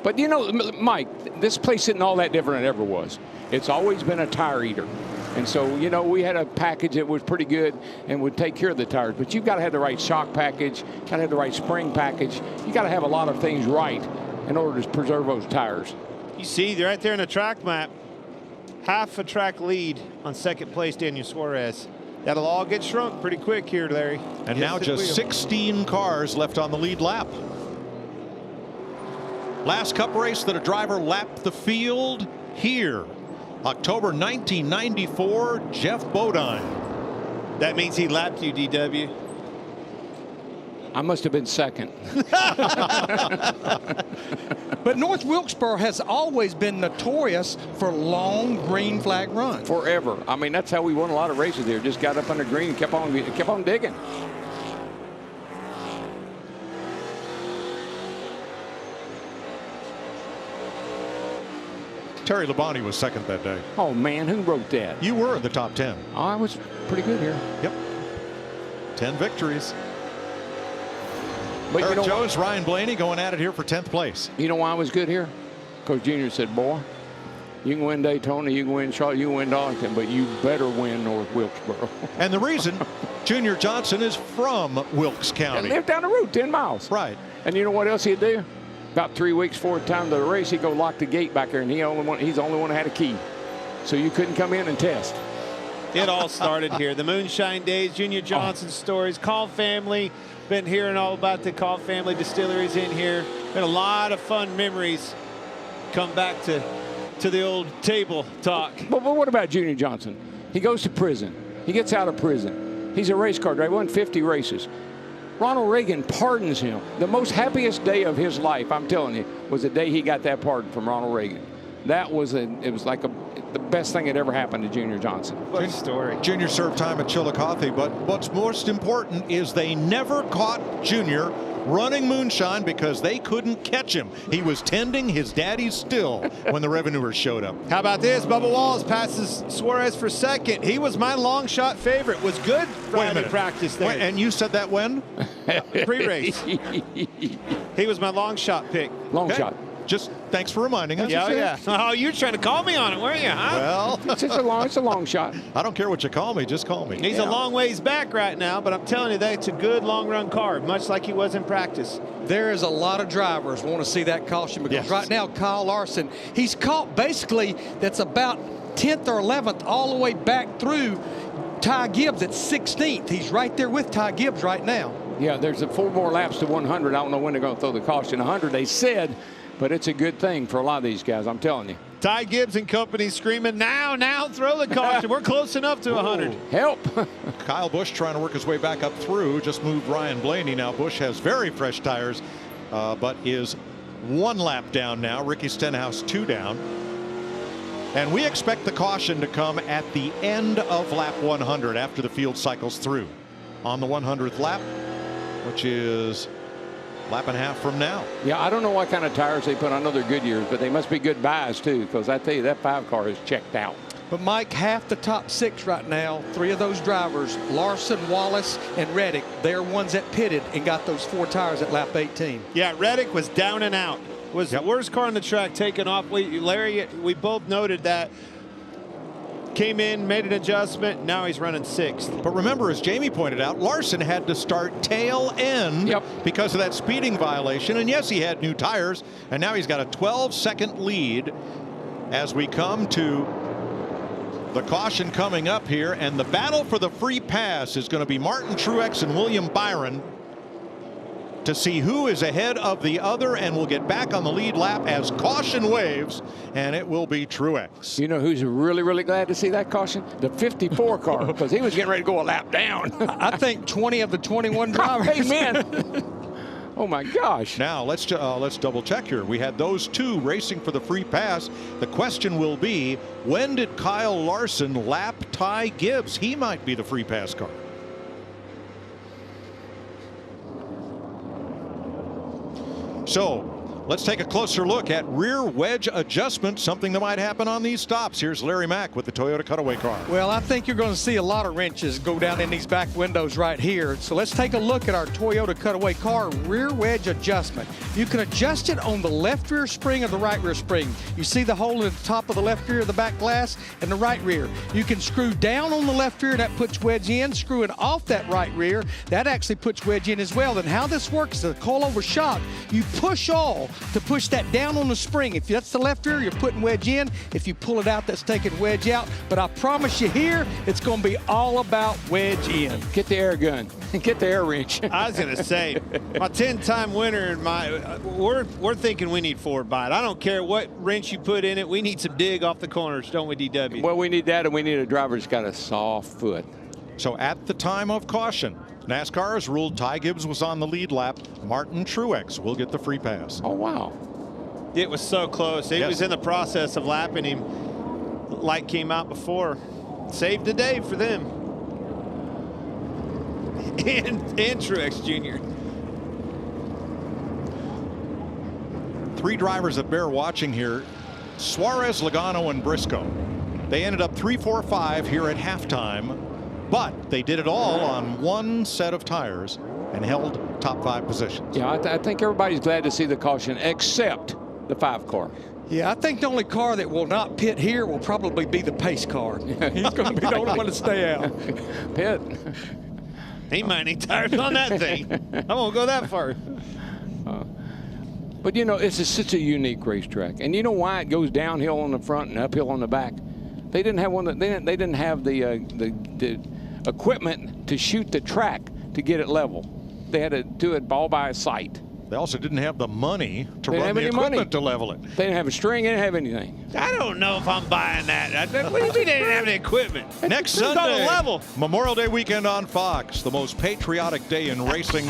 Speaker 2: But you know, Mike, this place isn't all that different than it ever was. It's always been a tire eater. And so, you know, we had a package that was pretty good and would take care of the tires. But you've got to have the right shock package, got to have the right spring package. You got to have a lot of things right in order to preserve those tires.
Speaker 4: You see, they're right there in the track map. Half a track lead on second place, Daniel Suarez. That'll all get shrunk pretty quick here, Larry.
Speaker 1: And now just 16 cars left on the lead lap. Last Cup race that a driver lapped the field here. October 1994, Jeff Bodine.
Speaker 4: That means he lapped you, DW.
Speaker 2: I must have been second.
Speaker 3: But North Wilkesboro has always been notorious for long green flag runs.
Speaker 2: Forever. I mean, that's how we won a lot of races there. Just got up under green and kept on digging.
Speaker 1: Terry Labonte was second that day.
Speaker 2: Oh, man, who wrote that?
Speaker 1: You were in the top 10.
Speaker 2: Oh, I was pretty good here.
Speaker 1: Yep. 10 victories.
Speaker 2: But
Speaker 1: Eric
Speaker 2: you know
Speaker 1: Jones, Ryan Blaney going at it here for 10th place.
Speaker 2: You know why I was good here? Coach Junior said, boy, you can win Daytona, you can win Charlotte, you can win Darlington, but you better win North Wilkesboro.
Speaker 1: And the reason, Junior Johnson is from Wilkes County.
Speaker 2: And lived down the road 10 miles.
Speaker 1: Right.
Speaker 2: And you know what else he'd do? About 3 weeks before the time of the race, he'd go lock the gate back there, and he's the only one that had a key. So you couldn't come in and test.
Speaker 4: It all started here. The Moonshine Days, Junior Johnson stories, Call family. Been hearing all about the Call family distilleries in here. Been a lot of fun memories. Come back to the old table talk.
Speaker 2: But what about Junior Johnson? He goes to prison. He gets out of prison. He's a race car driver. He won 50 races. Ronald Reagan pardons him. The most happiest day of his life, I'm telling you, was the day he got that pardon from Ronald Reagan. It was like the best thing that ever happened to Junior Johnson.
Speaker 4: What a story.
Speaker 1: Junior served time at Chillicothe, but what's most important is they never caught Junior running moonshine because they couldn't catch him. He was tending his daddy's still when the revenuers showed up.
Speaker 4: How about this? Bubba Wallace passes Suarez for second. He was my long shot favorite. Was good Friday practice there.
Speaker 1: Wait, and you said that when?
Speaker 4: Pre-race. He was my long shot pick.
Speaker 2: Long shot.
Speaker 1: Just thanks for reminding us.
Speaker 4: Yeah. Oh, you were trying to call me on it, weren't you? Huh?
Speaker 1: Well,
Speaker 2: it's a long shot.
Speaker 1: I don't care what you call me, just call me.
Speaker 4: He's a long ways back right now, but I'm telling you, that's a good long run car, much like he was in practice.
Speaker 3: There is a lot of drivers want to see that caution because right now Kyle Larson, he's caught basically that's about 10th or 11th all the way back through Ty Gibbs at 16th. He's right there with Ty Gibbs right now.
Speaker 2: Yeah, there's 4 more laps to 100. I don't know when they're going to throw the caution. 100, they said. But it's a good thing for a lot of these guys, I'm telling you.
Speaker 4: Ty Gibbs and company screaming, now, throw the caution. We're close enough to 100.
Speaker 2: Help.
Speaker 1: Kyle Busch trying to work his way back up through. Just moved Ryan Blaney. Now Busch has very fresh tires, but is 1 lap down now. Ricky Stenhouse 2 down. And we expect the caution to come at the end of lap 100 after the field cycles through. On the 100th lap, which is lap and a half from now.
Speaker 2: Yeah, I don't know what kind of tires they put on other Goodyears, but they must be good buys too, because I tell you, that 5 car is checked out.
Speaker 3: But Mike, half the top 6 right now, 3 of those drivers, Larson, Wallace, and Reddick, they're ones that pitted and got those 4 tires at lap 18.
Speaker 4: Yeah, Reddick was down and out. Was the worst car on the track, taken off. Larry, we both noted that. Came in, made an adjustment. Now he's running 6th.
Speaker 1: But remember, as Jamie pointed out, Larson had to start tail end because of that speeding violation. And yes, he had new tires, and now he's got a 12-second lead as we come to the caution coming up here. And the battle for the free pass is going to be Martin Truex and William Byron to see who is ahead of the other, and we'll get back on the lead lap as caution waves, and it will be Truex.
Speaker 2: You know who's really, really glad to see that caution? The 54 car, because he was getting ready to go a lap down.
Speaker 3: I think 20 of the 21 drivers.
Speaker 2: Amen. Oh my gosh.
Speaker 1: Now let's double check here. We had those 2 racing for the free pass. The question will be, when did Kyle Larson lap Ty Gibbs? He might be the free pass car. So let's take a closer look at rear wedge adjustment, something that might happen on these stops. Here's Larry Mack with the Toyota Cutaway car.
Speaker 3: Well, I think you're going to see a lot of wrenches go down in these back windows right here. So let's take a look at our Toyota Cutaway car rear wedge adjustment. You can adjust it on the left rear spring or the right rear spring. You see the hole in the top of the left rear of the back glass and the right rear. You can screw down on the left rear, that puts wedge in. Screw it off that right rear, that actually puts wedge in as well. Then how this works is a coilover shock. You push all to push that down on the spring. If that's the left rear, you're putting wedge in. If you pull it out, that's taking wedge out. But I promise you here, it's going to be all about wedge in.
Speaker 2: Get the air gun. Get the air wrench.
Speaker 4: I was going to say, my 10-time winner, we're thinking we need forward bite. I don't care what wrench you put in it. We need some dig off the corners, don't we, DW?
Speaker 2: Well, we need that, and we need a driver that's got a soft foot.
Speaker 1: So at the time of caution, NASCAR has ruled Ty Gibbs was on the lead lap. Martin Truex will get the free pass.
Speaker 2: Oh, wow.
Speaker 4: It was so close. He was in the process of lapping him. The light came out before. Saved the day for them. And Truex Jr.
Speaker 1: 3 drivers that bear watching here: Suarez, Logano, and Briscoe. They ended up 3, 4, 5 here at halftime, but they did it all on one set of tires and held top 5 positions.
Speaker 2: Yeah, I think everybody's glad to see the caution, except the 5 car.
Speaker 3: Yeah, I think the only car that will not pit here will probably be the pace car. He's going to be the only one to stay out.
Speaker 2: Pit.
Speaker 4: He might need tires on that thing. I won't go that far.
Speaker 2: But, you know, it's such a unique racetrack. And you know why it goes downhill on the front and uphill on the back? They didn't have one. They didn't have the equipment to shoot the track to get it level. They had to do it all by sight.
Speaker 1: They also didn't have the money to
Speaker 2: They
Speaker 1: run
Speaker 2: didn't have
Speaker 1: the
Speaker 2: any
Speaker 1: equipment
Speaker 2: money
Speaker 1: to level it.
Speaker 2: They didn't have a string. They didn't have anything.
Speaker 4: I don't know if I'm buying that. What do you mean they didn't have the equipment?
Speaker 1: Next
Speaker 4: It's on
Speaker 1: Sunday,
Speaker 4: a level.
Speaker 1: Memorial Day weekend on Fox, the most patriotic day in racing,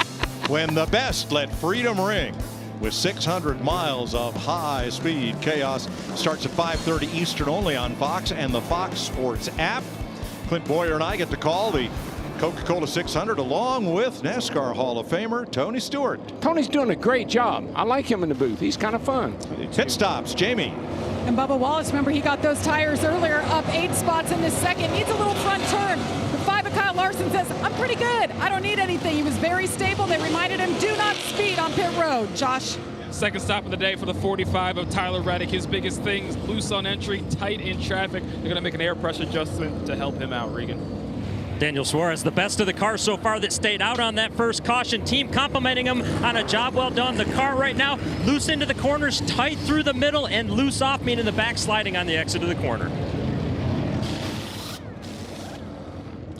Speaker 1: when the best let freedom ring. With 600 miles of high-speed chaos. Starts at 5:30 Eastern only on Fox and the Fox Sports app. Clint Boyer and I get to call the Coca-Cola 600 along with NASCAR Hall of Famer Tony Stewart.
Speaker 2: Tony's doing a great job. I like him in the booth. He's kind of fun.
Speaker 1: Pit stops, Jamie.
Speaker 6: And Bubba Wallace, remember he got those tires earlier, up 8 spots in this second. Needs a little front turn. The 5 of Kyle Larson says, I'm pretty good. I don't need anything. He was very stable. They reminded him, do not speed on pit road. Josh.
Speaker 8: Second stop of the day for the 45 of Tyler Reddick. His biggest things, loose on entry, tight in traffic. They're going to make an air pressure adjustment to help him out, Regan.
Speaker 7: Daniel Suarez, the best of the cars so far that stayed out on that first caution. Team complimenting him on a job well done. The car right now, loose into the corners, tight through the middle, and loose off, meaning the backsliding on the exit of the corner.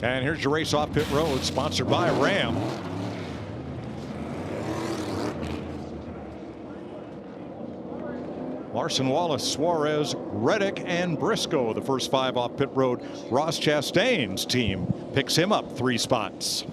Speaker 1: And here's your race off pit road, sponsored by Ram. Larson, Wallace, Suarez, Reddick, and Briscoe, the first 5 off pit road. Ross Chastain's team picks him up 3 spots.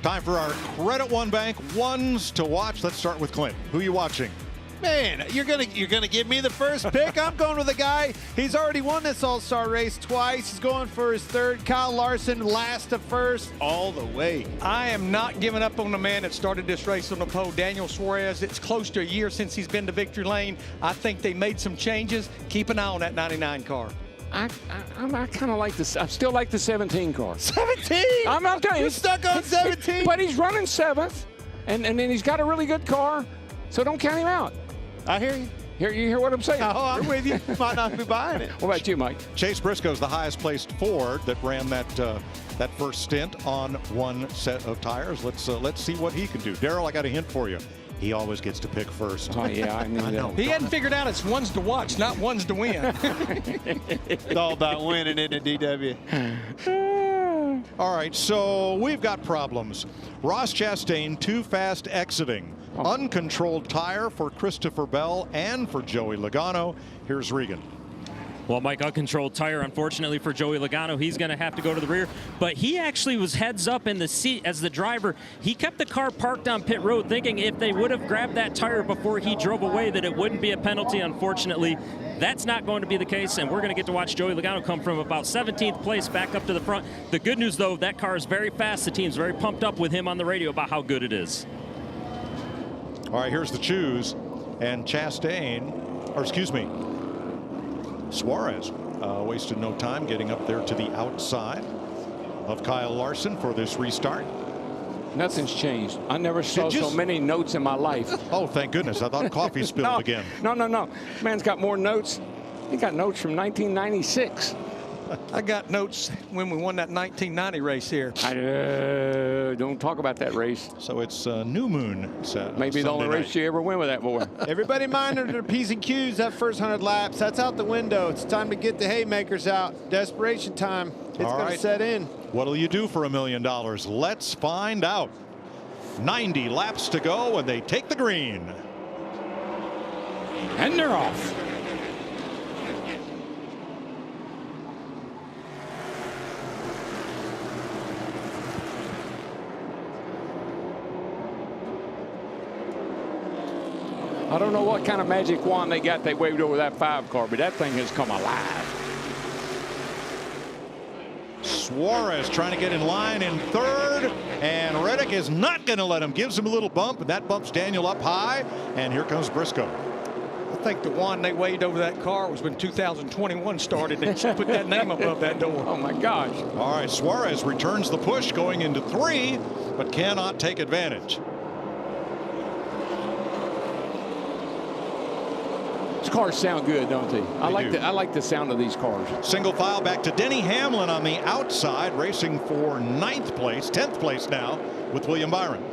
Speaker 1: Time for our Credit One Bank ones to watch. Let's start with Clint. Who are you watching?
Speaker 4: Man, you're gonna give me the first pick. I'm going with a guy. He's already won this All-Star race twice. He's going for his third. Kyle Larson, last to first, all the way.
Speaker 3: I am not giving up on the man that started this race on the pole, Daniel Suarez. It's close to a year since he's been to victory lane. I think they made some changes. Keep an eye on that 99 car.
Speaker 2: I kind of like this. I still like the 17 car.
Speaker 4: 17?
Speaker 2: I'm telling you,
Speaker 4: You're stuck on 17?
Speaker 2: But he's running 7th, and then he's got a really good car, so don't count him out.
Speaker 4: I hear you.
Speaker 2: You hear what I'm saying?
Speaker 4: Oh, I'm with you. Might not be buying it.
Speaker 2: What about you, Mike?
Speaker 1: Chase Briscoe's the highest placed Ford that ran that first stint on one set of tires. Let's see what he can do. Daryl, I got a hint for you. He always gets to pick first.
Speaker 2: Oh, yeah, I knew that.
Speaker 3: He hadn't figured out it's ones to watch, not ones to win.
Speaker 4: It's all about winning, isn't it, DW?
Speaker 1: All right, so we've got problems. Ross Chastain too fast exiting. Uncontrolled tire for Christopher Bell and for Joey Logano. Here's Regan.
Speaker 7: Well, Mike, uncontrolled tire, unfortunately for Joey Logano. He's going to have to go to the rear. But he actually was heads up in the seat as the driver. He kept the car parked on pit road, thinking if they would have grabbed that tire before he drove away that it wouldn't be a penalty. Unfortunately, that's not going to be the case, and we're going to get to watch Joey Logano come from about 17th place back up to the front. The good news, though, that car is very fast. The team's very pumped up with him on the radio about how good it is.
Speaker 1: All right, here's the choose. And Chastain, or excuse me, Suarez wasted no time getting up there to the outside of Kyle Larson for this restart.
Speaker 2: Nothing's changed. I never saw so many notes in my life.
Speaker 1: Oh, thank goodness. I thought coffee spilled again.
Speaker 2: No. Man's got more notes. He got notes from 1996.
Speaker 3: I got notes when we won that 1990 race here.
Speaker 2: Don't talk about that race.
Speaker 1: So it's New Moon.
Speaker 2: Maybe the only race you ever win with that boy.
Speaker 4: Everybody mind their P's and Q's. That first 100 laps, that's out the window. It's time to get the haymakers out. Desperation time. It's going to set in.
Speaker 1: What'll you do for $1 million? Let's find out. 90 laps to go, and they take the green.
Speaker 2: And they're off. I don't know what kind of magic wand they got they waved over that 5 car, but that thing has come alive.
Speaker 1: Suarez trying to get in line in third, and Reddick is not going to let him. Gives him a little bump, and that bumps Daniel up high, and here comes Briscoe.
Speaker 3: I think the wand they waved over that car was when 2021 started. They should put that name above that door.
Speaker 2: Oh, my gosh.
Speaker 1: All right, Suarez returns the push going into 3, but cannot take advantage.
Speaker 2: These cars sound good, don't they? I like the sound of these cars.
Speaker 1: Single file back to Denny Hamlin on the outside, racing for 10th place now with William Byron.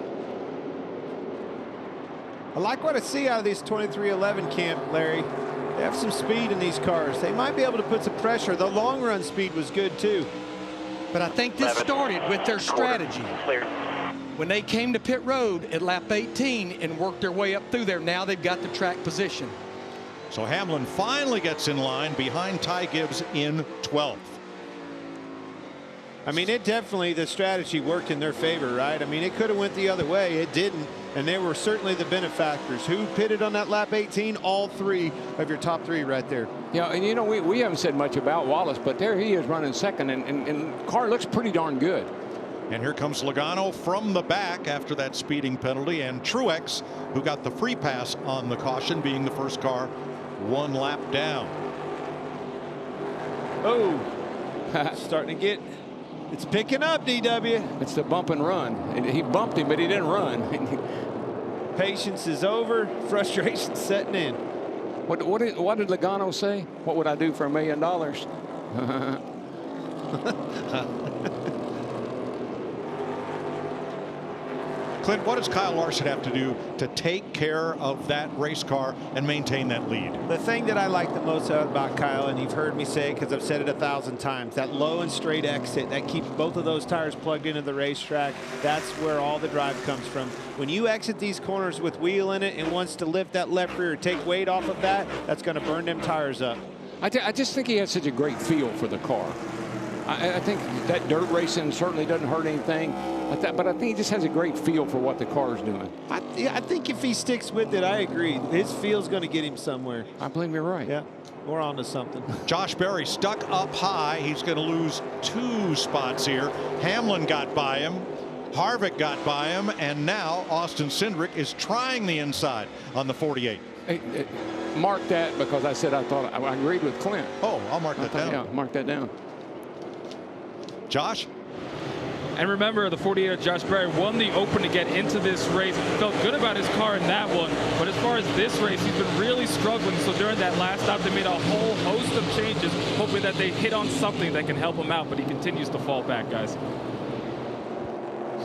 Speaker 4: I like what I see out of this 2311 camp, Larry. They have some speed in these cars. They might be able to put some pressure. The long run speed was good too.
Speaker 3: But I think this started with their strategy. When they came to pit road at lap 18 and worked their way up through there, now they've got the track position.
Speaker 1: So Hamlin finally gets in line behind Ty Gibbs in 12th.
Speaker 4: I mean, it definitely, the strategy worked in their favor, right? I mean, it could have went the other way. It didn't. And they were certainly the benefactors. Who pitted on that lap 18? All 3 of your top 3 right there.
Speaker 2: Yeah, and you know, we haven't said much about Wallace, but there he is running second, and the car looks pretty darn good.
Speaker 1: And here comes Logano from the back after that speeding penalty, and Truex, who got the free pass on the caution, being the first car 1 lap down.
Speaker 4: Oh, starting to get, it's picking up, DW.
Speaker 2: It's the bump and run. And he bumped him, but he didn't run.
Speaker 4: Patience is over. Frustration setting in.
Speaker 2: What did Logano say? What would I do for $1 million?
Speaker 1: Clint, what does Kyle Larson have to do to take care of that race car and maintain that lead?
Speaker 4: The thing that I like the most about Kyle, and you've heard me say it because I've said it 1,000 times, that low and straight exit that keeps both of those tires plugged into the racetrack. That's where all the drive comes from. When you exit these corners with wheel in it and wants to lift that left rear, take weight off of that, that's going to burn them tires up.
Speaker 2: I just think he has such a great feel for the car. I think that dirt racing certainly doesn't hurt anything. But I think he just has a great feel for what the car is doing.
Speaker 4: I think if he sticks with it, I agree. His feel's going to get him somewhere.
Speaker 2: I believe you're right.
Speaker 4: Yeah, we're on to something.
Speaker 1: Josh Berry stuck up high. He's going to lose 2 spots here. Hamlin got by him. Harvick got by him. And now Austin Cindric is trying the inside on the 48.
Speaker 2: Hey, mark that, because I said I agreed with Clint.
Speaker 1: Oh, I'll mark that down.
Speaker 2: Yeah, mark that down.
Speaker 1: Josh?
Speaker 8: And remember, the 48 Josh Berry won the Open to get into this race. Felt good about his car in that one. But as far as this race, he's been really struggling. So during that last stop, they made a whole host of changes, hoping that they hit on something that can help him out. But he continues to fall back, guys.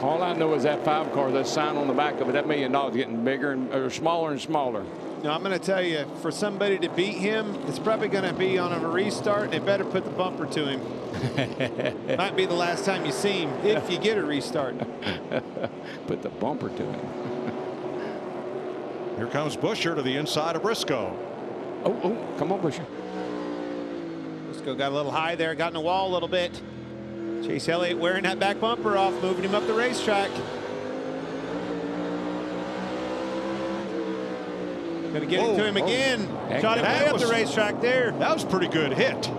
Speaker 2: All I know is that 5 car, that sign on the back of it, that $1 million getting bigger or smaller and smaller.
Speaker 4: Now, I'm going to tell you, for somebody to beat him, it's probably going to be on a restart, and they better put the bumper to him. Might be the last time you see him, if you get a restart.
Speaker 2: Put the bumper to him.
Speaker 1: Here comes Busher to the inside of Briscoe.
Speaker 2: Oh, come on, Busher.
Speaker 4: Briscoe got a little high there, got in the wall a little bit. Chase Elliott wearing that back bumper off, moving him up the racetrack. Going to get it to him again. Shot him way up the racetrack there.
Speaker 1: That was a pretty good hit.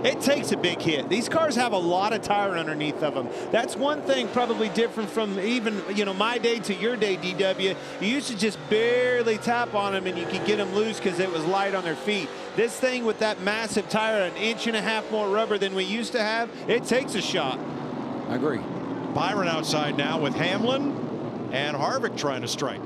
Speaker 4: It takes a big hit. These cars have a lot of tire underneath of them. That's one thing probably different from even, my day to your day, DW. You used to just barely tap on them and you could get them loose because it was light on their feet. This thing with that massive tire, 1.5 inches more rubber than we used to have, it takes a shot.
Speaker 2: I agree.
Speaker 1: Byron outside now with Hamlin and Harvick trying to strike.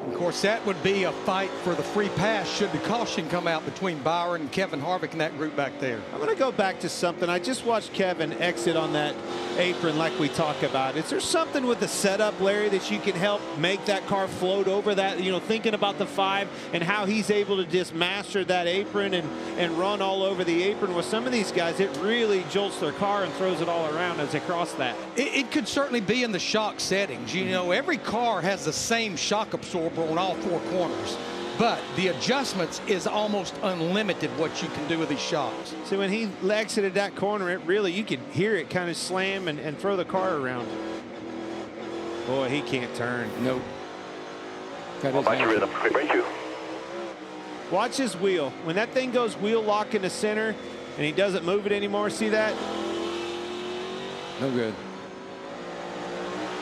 Speaker 3: Of course, that would be a fight for the free pass should the caution come out between Byron and Kevin Harvick and that group back there.
Speaker 4: I'm going to go back to something. I just watched Kevin exit on that apron like we talk about. Is there something with the setup, Larry, that you can help make that car float over that, thinking about the 5 and how he's able to just master that apron and run all over the apron? With some of these guys, it really jolts their car and throws it all around as they cross that.
Speaker 3: It could certainly be in the shock settings. Every car has the same shock absorber on all 4 corners, but the adjustments is almost unlimited what you can do with these shocks.
Speaker 4: So when he exited that corner, you could hear it kind of slam and throw the car around. Boy, he can't turn.
Speaker 2: Nope.
Speaker 4: Watch his wheel. When that thing goes wheel lock in the center and he doesn't move it anymore, see that?
Speaker 2: No good.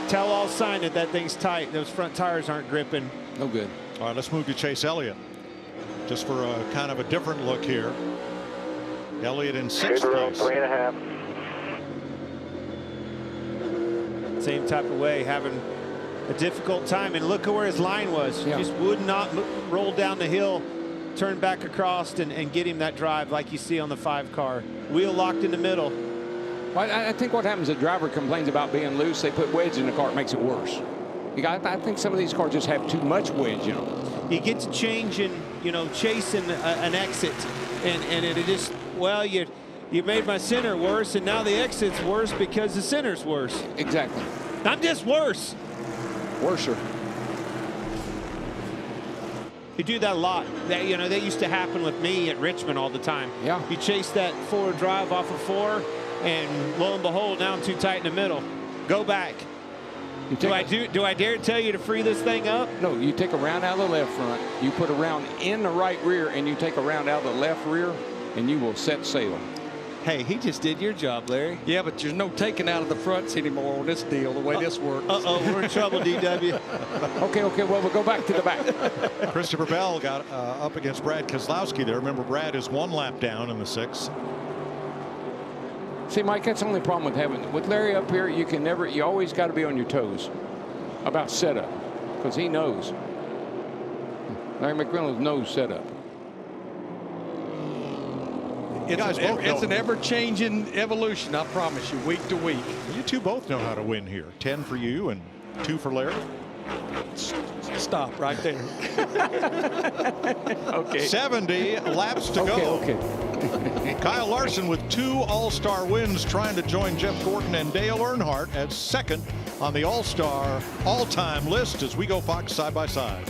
Speaker 4: Tell all sign that thing's tight. Those front tires aren't gripping.
Speaker 2: No good.
Speaker 1: All right, let's move to Chase Elliott. Just for a kind of a different look here. Elliott in 6th place.
Speaker 5: 3.5.
Speaker 4: Same type of way, having a difficult time. And look at where his line was.
Speaker 2: Yeah.
Speaker 4: Just would not roll down the hill, turn back across, and get him that drive like you see on the 5 car. Wheel locked in the middle.
Speaker 2: Well, I think what happens, the driver complains about being loose. They put wedge in the car, it makes it worse. I think some of these cars just have too much wedge in them.
Speaker 4: You get to changing, chasing an exit, and it just, well, you made my center worse, and now the exit's worse because the center's worse.
Speaker 2: Exactly.
Speaker 4: I'm just worse.
Speaker 2: Worser.
Speaker 4: You do that a lot. That used to happen with me at Richmond all the time.
Speaker 2: Yeah.
Speaker 4: You chase that forward drive off of 4, and lo and behold, now I'm too tight in the middle. Go back. Do I dare tell you to free this thing up?
Speaker 2: No, you take a round out of the left front, you put a round in the right rear, and you take a round out of the left rear, and you will set sail.
Speaker 4: Hey, he just did your job, Larry.
Speaker 3: Yeah, but there's no taking out of the fronts anymore on this deal, the way this works.
Speaker 4: We're in trouble, DW.
Speaker 2: Okay, well, we'll go back to the back.
Speaker 1: Christopher Bell got up against Brad Keselowski there. Remember, Brad is 1 lap down in the 6th.
Speaker 2: See, Mike, that's the only problem with Larry up here. You always got to be on your toes about setup, because he knows. Larry McReynolds knows setup.
Speaker 3: It's an ever-changing evolution, I promise you, week to week.
Speaker 1: You two both know how to win here. 10 for you and 2 for Larry.
Speaker 3: Stop right there.
Speaker 2: Okay.
Speaker 1: 70 laps to go.
Speaker 2: Okay.
Speaker 1: Kyle Larson with 2 All-Star wins, trying to join Jeff Gordon and Dale Earnhardt as 2nd on the All-Star all-time list as we go Fox side by side.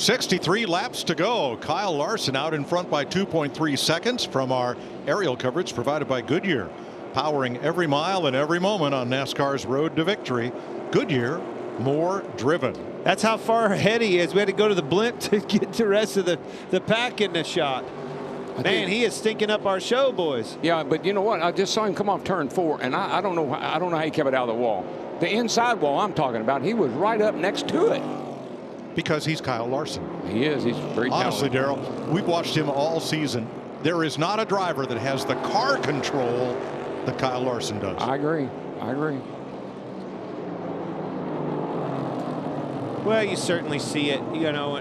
Speaker 1: 63 laps to go. Kyle Larson out in front by 2.3 seconds from our aerial coverage provided by Goodyear. Powering every mile and every moment on NASCAR's road to victory. Goodyear, more driven.
Speaker 4: That's how far ahead he is. We had to go to the blimp to get the rest of the pack in the shot. Man, he is stinking up our show, boys.
Speaker 2: Yeah, but you know what? I just saw him come off turn 4, and I don't know how he kept it out of the wall. The inside wall I'm talking about, he was right up next to it.
Speaker 1: Because he's Kyle Larson.
Speaker 2: He is. He's very
Speaker 1: honestly,
Speaker 2: talented.
Speaker 1: Daryl, we've watched him all season. There is not a driver that has the car control that Kyle Larson does.
Speaker 2: I agree. I agree.
Speaker 4: Well, you certainly see it, you know,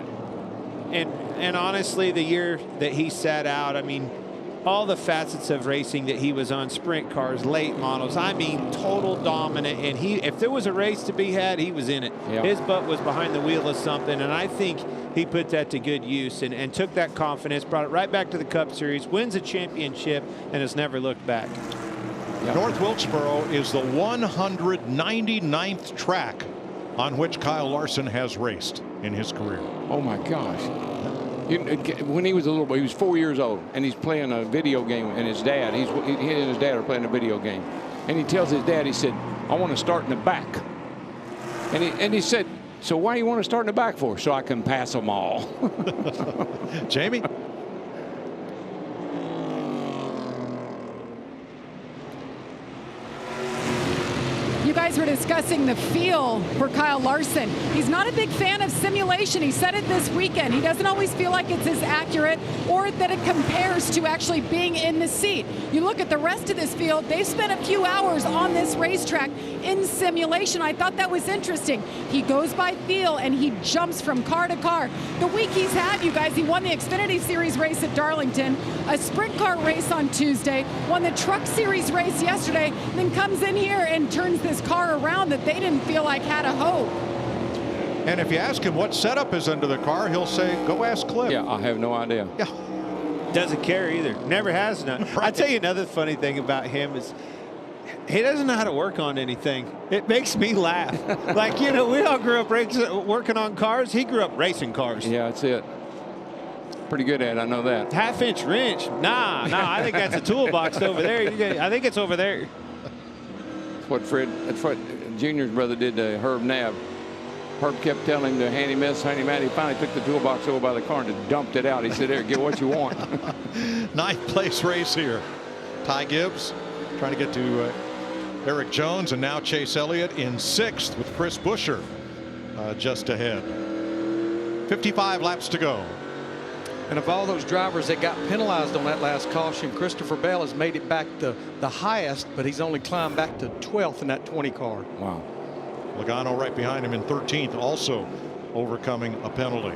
Speaker 4: and honestly, the year that he sat out, I mean, all the facets of racing that he was on, sprint cars, late models, I mean, total dominant. And if there was a race to be had, he was in it.
Speaker 2: Yeah.
Speaker 4: His butt was behind the wheel of something, and I think he put that to good use and took that confidence, brought it right back to the Cup Series, wins a championship, and has never looked back.
Speaker 2: Yeah.
Speaker 1: North Wilkesboro is the 199th track on which Kyle Larson has raced in his career.
Speaker 2: Oh my gosh. When he was a little boy, he was 4 years old, and he's playing a video game, and his dad, he and his dad are playing a video game. And he tells his dad, he said, I want to start in the back. And he said, so why do you want to start in the back for? So I can pass them all.
Speaker 1: Jamie?
Speaker 6: You guys were discussing the feel for Kyle Larson. He's not a big fan of simulation. He said it this weekend. He doesn't always feel like it's as accurate or that it compares to actually being in the seat. You look at the rest of this field, they've spent a few hours on this racetrack in simulation. I thought that was interesting. He goes by feel and he jumps from car to car. The week he's had, you guys, he won the Xfinity Series race at Darlington, a sprint car race on Tuesday, won the Truck Series race yesterday, then comes in here and turns this car around that they didn't feel like had a hope.
Speaker 1: And if you ask him what setup is under the car, he'll say, go ask Cliff.
Speaker 2: Yeah, I have no idea.
Speaker 1: Yeah.
Speaker 4: Doesn't care either. Never has none.
Speaker 1: Right.
Speaker 4: I tell you another funny thing about him is he doesn't know how to work on anything. It makes me laugh. Like, you know, we all grew up working on cars. He grew up racing cars.
Speaker 2: Yeah, that's it. Pretty good at it, I know that.
Speaker 4: Half-inch wrench. Nah, I think that's a toolbox over there. I think it's over there.
Speaker 2: That's what Junior's brother did to Herb Nab. Herb kept telling him to handy miss, handy man. He finally took the toolbox over by the car and just dumped it out. He said, there, get what you want.
Speaker 1: Ninth place race here. Ty Gibbs trying to get to Eric Jones, and now Chase Elliott in 6th with Chris Buescher just ahead. 55 laps to go.
Speaker 3: And of all those drivers that got penalized on that last caution, Christopher Bell has made it back the highest, but he's only climbed back to 12th in that 20 car.
Speaker 2: Wow.
Speaker 1: Logano right behind him in 13th, also overcoming a penalty.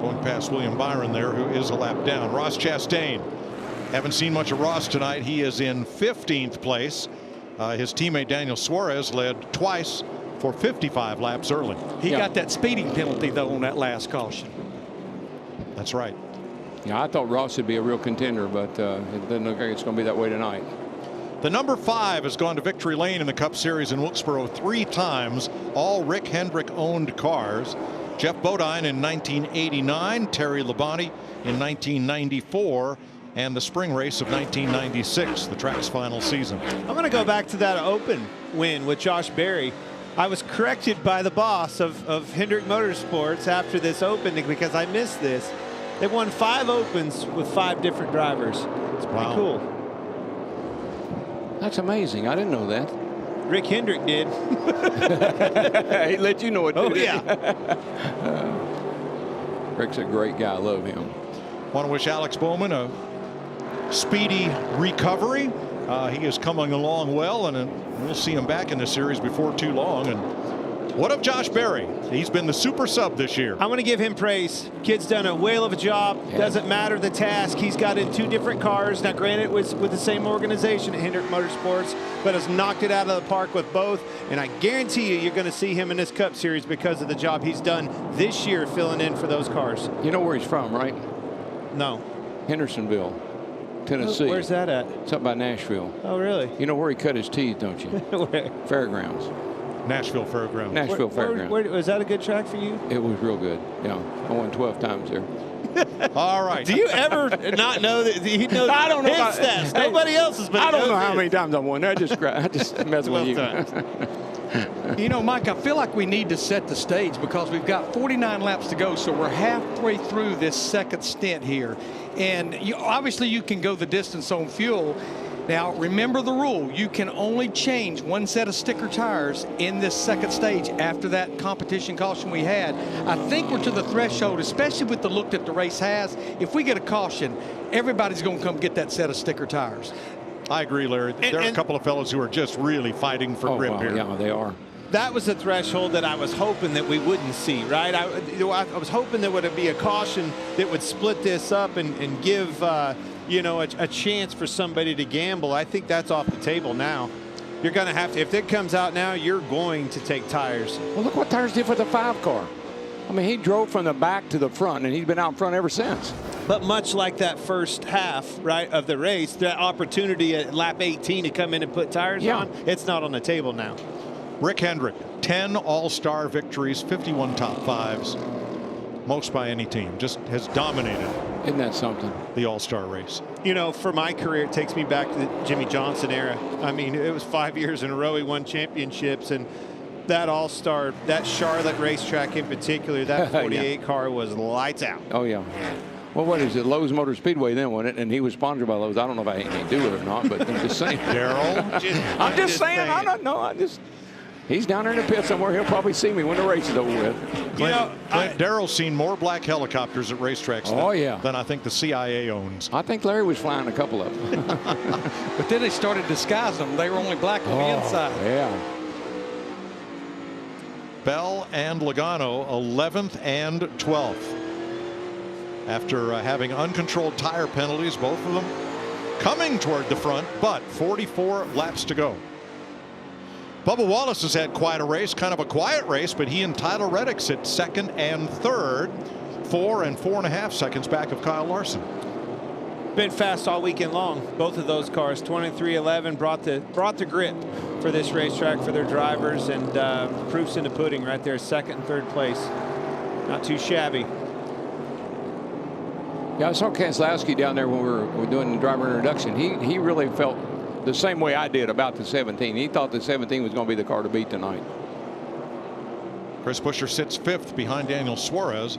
Speaker 1: Going past William Byron there, who is a lap down. Ross Chastain. Haven't seen much of Ross tonight. He is in 15th place. His teammate Daniel Suarez led twice for 55 laps early.
Speaker 3: He got that speeding penalty, though, on that last caution.
Speaker 1: That's right.
Speaker 2: Yeah, I thought Ross would be a real contender, but it doesn't look like it's going to be that way tonight.
Speaker 1: The number 5 has gone to victory lane in the Cup Series in Wilkesboro 3 times, all Rick Hendrick owned cars. Jeff Bodine in 1989, Terry Labonte in 1994, and the spring race of 1996, the track's final season.
Speaker 4: I'm going to go back to that open win with Josh Berry. I was corrected by the boss of Hendrick Motorsports after this open because I missed this. They've won 5 opens with 5 different drivers. It's pretty cool.
Speaker 2: That's amazing. I didn't know that.
Speaker 4: Rick Hendrick did.
Speaker 2: He let you know it.
Speaker 4: Oh, yeah.
Speaker 2: Rick's a great guy. I love him.
Speaker 1: Want to wish Alex Bowman a speedy recovery. He is coming along well, and we'll see him back in the series before too long. And what of Josh Berry? He's been the super sub this year.
Speaker 4: I'm going to give him praise. Kid's done a whale of a job.
Speaker 2: Yeah.
Speaker 4: Doesn't matter the task. He's got in 2 different cars. Now, granted, it was with the same organization at Hendrick Motorsports, but has knocked it out of the park with both. And I guarantee you're going to see him in this Cup Series because of the job he's done this year filling in for those cars.
Speaker 2: You know where he's from, right?
Speaker 4: No.
Speaker 2: Hendersonville. Tennessee.
Speaker 4: Where's that at?
Speaker 2: It's up by Nashville.
Speaker 4: Oh, really?
Speaker 2: You know where he cut his teeth, don't you?
Speaker 4: Where?
Speaker 2: Fairgrounds.
Speaker 1: Nashville Fairgrounds.
Speaker 2: Nashville Fairgrounds.
Speaker 4: Was that a good track for you?
Speaker 2: It was real good. Yeah, I won 12 times there.
Speaker 1: All right.
Speaker 4: Do you ever not know that he knows?
Speaker 2: I don't know
Speaker 4: his
Speaker 2: about-
Speaker 4: stats.
Speaker 2: Hey,
Speaker 4: Nobody else's, but
Speaker 2: I
Speaker 4: he
Speaker 2: don't
Speaker 4: knows
Speaker 2: know how
Speaker 4: his.
Speaker 2: many times I won. I just mess with you.
Speaker 3: You know, Mike, I feel like we need to set the stage because we've got 49 laps to go, so we're halfway through this second stint here. And obviously you can go the distance on fuel. Now, remember the rule. You can only change one set of sticker tires in this second stage after that competition caution we had. I think we're to the threshold, especially with the look that the race has. If we get a caution, everybody's going to come get that set of sticker tires.
Speaker 1: I agree, Larry. There are a couple of fellows who are just really fighting for grip here.
Speaker 2: Yeah, they are.
Speaker 4: That was the threshold that I was hoping that we wouldn't see, right? I was hoping there would be a caution that would split this up and give, you know, a chance for somebody to gamble. I think that's off the table now. You're going to have to, if it comes out now, you're going to take tires.
Speaker 2: Well, look what tires did for the 5 car. I mean, he drove from the back to the front, and he's been out front ever since.
Speaker 4: But much like that first half, right, of the race, that opportunity at lap 18 to come in and put tires on, it's not on the table now.
Speaker 1: Rick Hendrick, 10 all-star victories, 51 top fives, most by any team. Just has dominated.
Speaker 2: Isn't that something?
Speaker 1: The all-star race.
Speaker 4: You know, for my career, it takes me back to the Jimmy Johnson era. I mean, it was 5 years in a row he won championships, and that all-star, that Charlotte racetrack in particular, that 48 car was lights out.
Speaker 2: Oh, yeah. Well, what is it? Lowe's Motor Speedway then, wasn't it? And he was sponsored by Lowe's. I don't know if I had anything to do with it or not, but I'm just saying.
Speaker 1: Daryl?
Speaker 2: I'm just saying. I don't know. He's down there in the pit somewhere. He'll probably see me when the race is over with.
Speaker 4: You know,
Speaker 1: Daryl's seen more black helicopters at racetracks than I think the CIA owns.
Speaker 2: I think Larry was flying a couple of them.
Speaker 3: But then they started disguising them. They were only black on the inside.
Speaker 2: Yeah.
Speaker 1: Bell and Logano 11th and 12th. After having uncontrolled tire penalties, both of them coming toward the front, but 44 laps to go. Bubba Wallace has had quite a race, kind of a quiet race, but he and Tyler Reddick sit second and third, 4 and 4.5 seconds back of Kyle Larson.
Speaker 4: Been fast all weekend long. Both of those cars, 23-11, brought the grip for this racetrack for their drivers, and proofs in the pudding right there, second and third place. Not too shabby.
Speaker 2: Yeah, I saw Keselowski down there when we were doing the driver introduction. He really felt the same way I did about the 17. He thought the 17 was going to be the car to beat tonight.
Speaker 1: Chris Buescher sits 5th behind Daniel Suarez.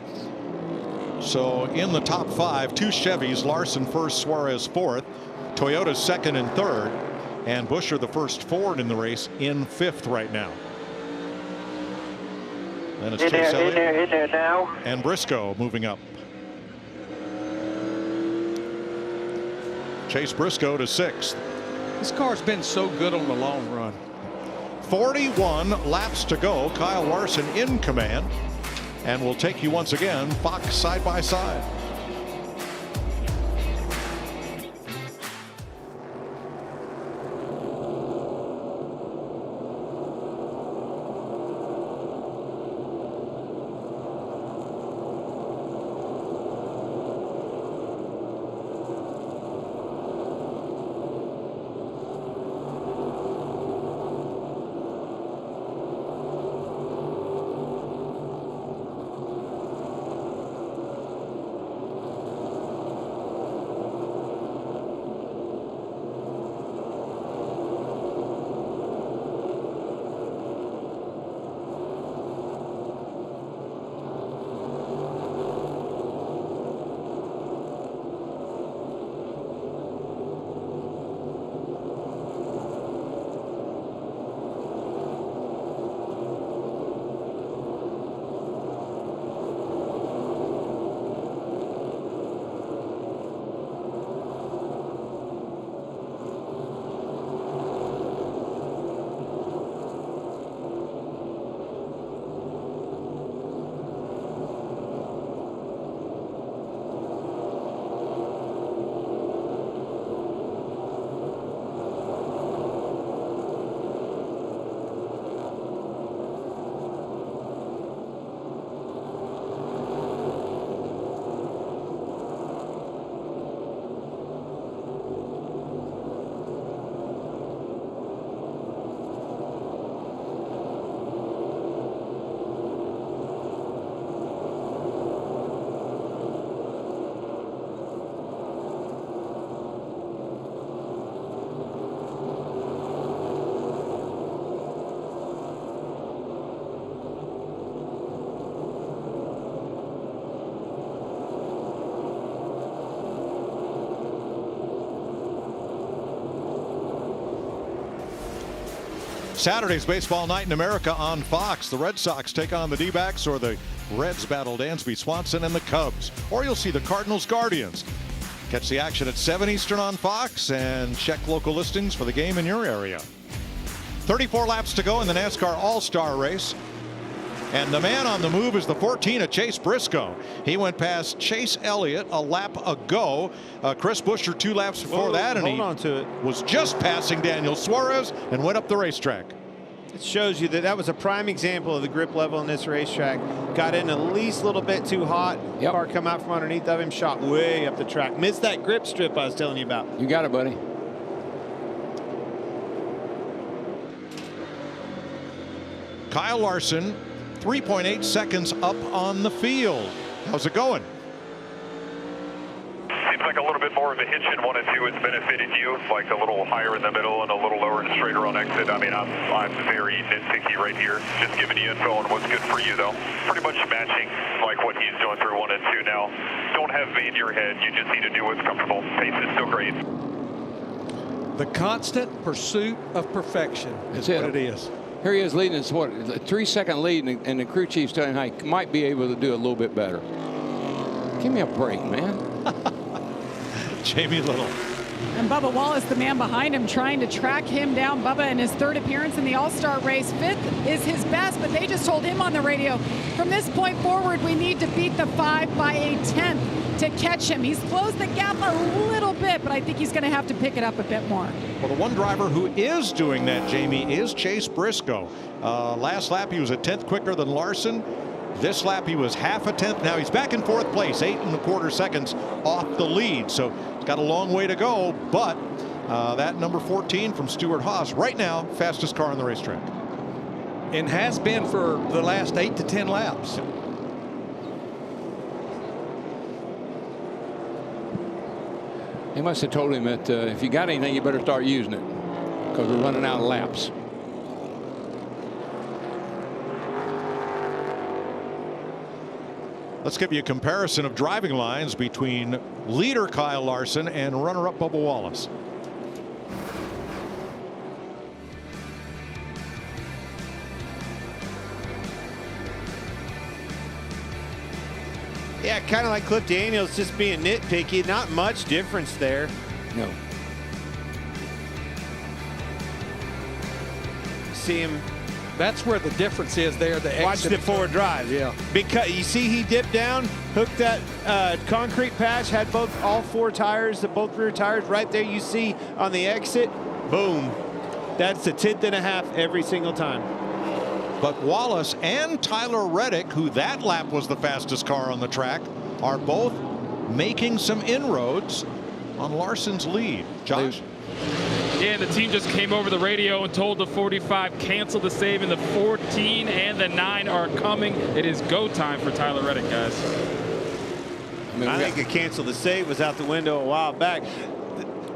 Speaker 1: So in the top 5, 2 Chevys, Larson first, Suarez 4th, Toyota's 2nd and 3rd, and Buescher the first Ford in the race in 5th right now. Then it's Chase Elliott
Speaker 9: in there now.
Speaker 1: and Briscoe moving up. Chase Briscoe to 6th.
Speaker 3: This car's been so good on the long run.
Speaker 1: 41 laps to go. Kyle Larson in command. And we'll take you once again, Fox side by side. Saturday's baseball night in America on Fox. The Red Sox take on the D-backs, or the Reds battle Dansby Swanson and the Cubs. Or you'll see the Cardinals Guardians. Catch the action at 7 Eastern on Fox and check local listings for the game in your area. 34 laps to go in the NASCAR All-Star race. And the man on the move is the 14 of Chase Briscoe. He went past Chase Elliott a lap ago. Chris Buescher 2 laps before that, and he was just passing Daniel Suarez and went up the racetrack.
Speaker 4: It shows you that that was a prime example of the grip level in this racetrack. Got in at least a little bit too hot.
Speaker 2: Yep.
Speaker 4: Car come out from underneath of him, shot way up the track. Missed that grip strip I was telling you about.
Speaker 2: You got it, buddy.
Speaker 1: Kyle Larson, 3.8 seconds up on the field. How's it going?
Speaker 5: Seems like a little bit more of a hitch in 1 and 2 has benefited you, like a little higher in the middle and a little lower and straighter on exit. I mean, I'm very nitpicky right here, just giving you info on what's good for you, though. Pretty much matching like what he's doing through 1 and 2 now. Don't have me in your head. You just need to do what's comfortable. Pace is still great.
Speaker 3: The constant pursuit of perfection is what it is.
Speaker 2: Here he is leading us, what, a 3-second lead, and the crew chief's telling him he might be able to do a little bit better. Give me a break, man.
Speaker 1: Jamie Little.
Speaker 6: And Bubba Wallace, the man behind him, trying to track him down. Bubba in his 3rd appearance in the All-Star race. 5th is his best, but they just told him on the radio, from this point forward, we need to beat the 5 by a 10th to catch him. He's closed the gap a little bit, but I think he's going to have to pick it up a bit more.
Speaker 1: Well, the one driver who is doing that, Jamie, is Chase Briscoe. Last lap, he was a 10th quicker than Larson. This lap, he was half a 10th. Now he's back in 4th place, 8 1/4 seconds off the lead. So he's got a long way to go, but that number 14 from Stuart Haas, right now, fastest car on the racetrack.
Speaker 3: And has been for the last 8 to 10 laps.
Speaker 2: They must have told him that if you got anything, you better start using it, because we're running out of laps.
Speaker 1: Let's give you a comparison of driving lines between leader Kyle Larson and runner-up Bubba Wallace.
Speaker 4: Yeah, kind of like Cliff Daniels, just being nitpicky. Not much difference there.
Speaker 2: No.
Speaker 4: See him.
Speaker 3: That's where the difference is there.
Speaker 4: Watch the forward drive.
Speaker 3: Yeah.
Speaker 4: Because you see he dipped down, hooked that concrete patch, had all 4 tires, both rear tires right there. You see on the exit, boom. That's a 10th and a half every single time.
Speaker 1: But Wallace and Tyler Reddick, who that lap was the fastest car on the track, are both making some inroads on Larson's lead. Josh?
Speaker 8: Yeah, the team just came over the radio and told the 45 cancel the save, and the 14 and the 9 are coming. It is go time for Tyler Reddick, guys.
Speaker 4: I think a cancel the save was out the window a while back.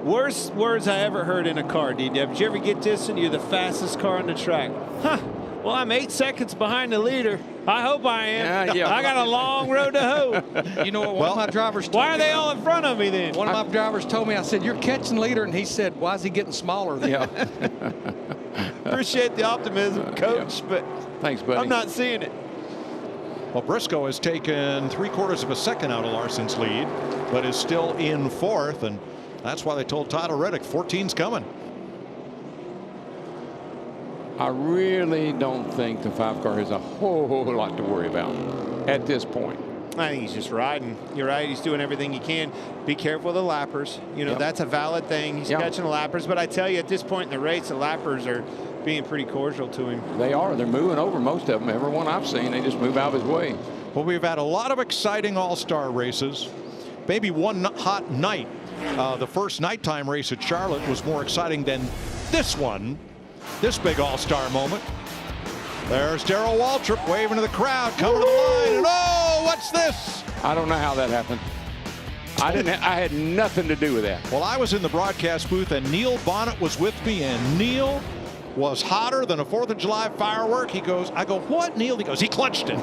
Speaker 4: Worst words I ever heard in a car, D-Dub. Did you ever get this and you're the fastest car on the track? Huh. Well, I'm 8 seconds behind the leader. I hope I am.
Speaker 2: Yeah.
Speaker 4: I got a long road to hoe.
Speaker 3: You know what one of my drivers told
Speaker 4: Why are they all in front of me then?
Speaker 3: One of my drivers told me, I said, you're catching leader, and he said, why is he getting smaller?
Speaker 2: Yeah.
Speaker 4: Appreciate the optimism, Coach, but
Speaker 2: thanks, buddy.
Speaker 4: I'm not seeing it.
Speaker 1: Well, Briscoe has taken 3/4 of a second out of Larson's lead, but is still in 4th, and that's why they told Tyler Reddick 14's coming.
Speaker 2: I really don't think the 5 car has a whole lot to worry about at this point.
Speaker 4: I think he's just riding. You're right. He's doing everything he can. Be careful of the lappers. You know, that's a valid thing. He's catching the lappers. But I tell you, at this point in the race, the lappers are being pretty cordial to him.
Speaker 2: They are. They're moving over most of them. Every one I've seen, they just move out of his way.
Speaker 1: Well, we've had a lot of exciting all-star races. Maybe one hot night. The first nighttime race at Charlotte was more exciting than this one. This big all-star moment. There's Darrell Waltrip waving to the crowd, coming to the line, and oh, what's this?
Speaker 2: I don't know how that happened. I had nothing to do with that.
Speaker 1: Well, I was in the broadcast booth, and Neil Bonnet was with me, and Neil was hotter than a 4th of July firework. He goes, I go, what, Neil? He goes, he clutched it.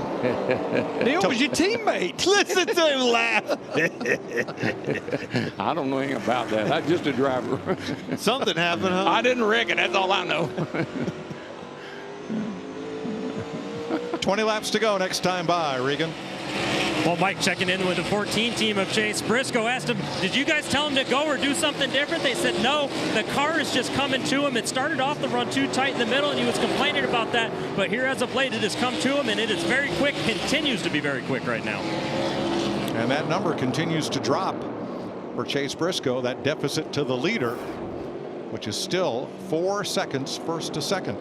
Speaker 3: Neil was your teammate.
Speaker 4: Listen to him laugh.
Speaker 2: I don't know anything about that. I'm just a driver.
Speaker 4: Something happened, huh?
Speaker 2: I didn't rig it. That's all I know.
Speaker 1: 20 laps to go next time by, Regan.
Speaker 7: Well, Mike checking in with the 14 team of Chase Briscoe asked him, did you guys tell him to go or do something different? They said no, the car is just coming to him. It started off the run too tight in the middle, and he was complaining about that. But here as of late, it has come to him, and it is very quick, continues to be very quick right now.
Speaker 1: And that number continues to drop for Chase Briscoe, that deficit to the leader, which is still 4 seconds first to second.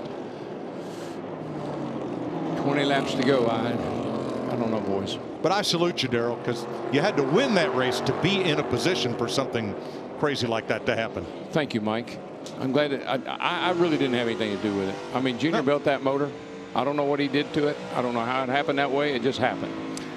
Speaker 2: 20 laps to go. I don't know, boys.
Speaker 1: But I salute you, Darrell, because you had to win that race to be in a position for something crazy like that to happen.
Speaker 2: Thank you, Mike. I'm glad that I really didn't have anything to do with it. I mean, Junior built that motor. I don't know what he did to it. I don't know how it happened that way. It just happened.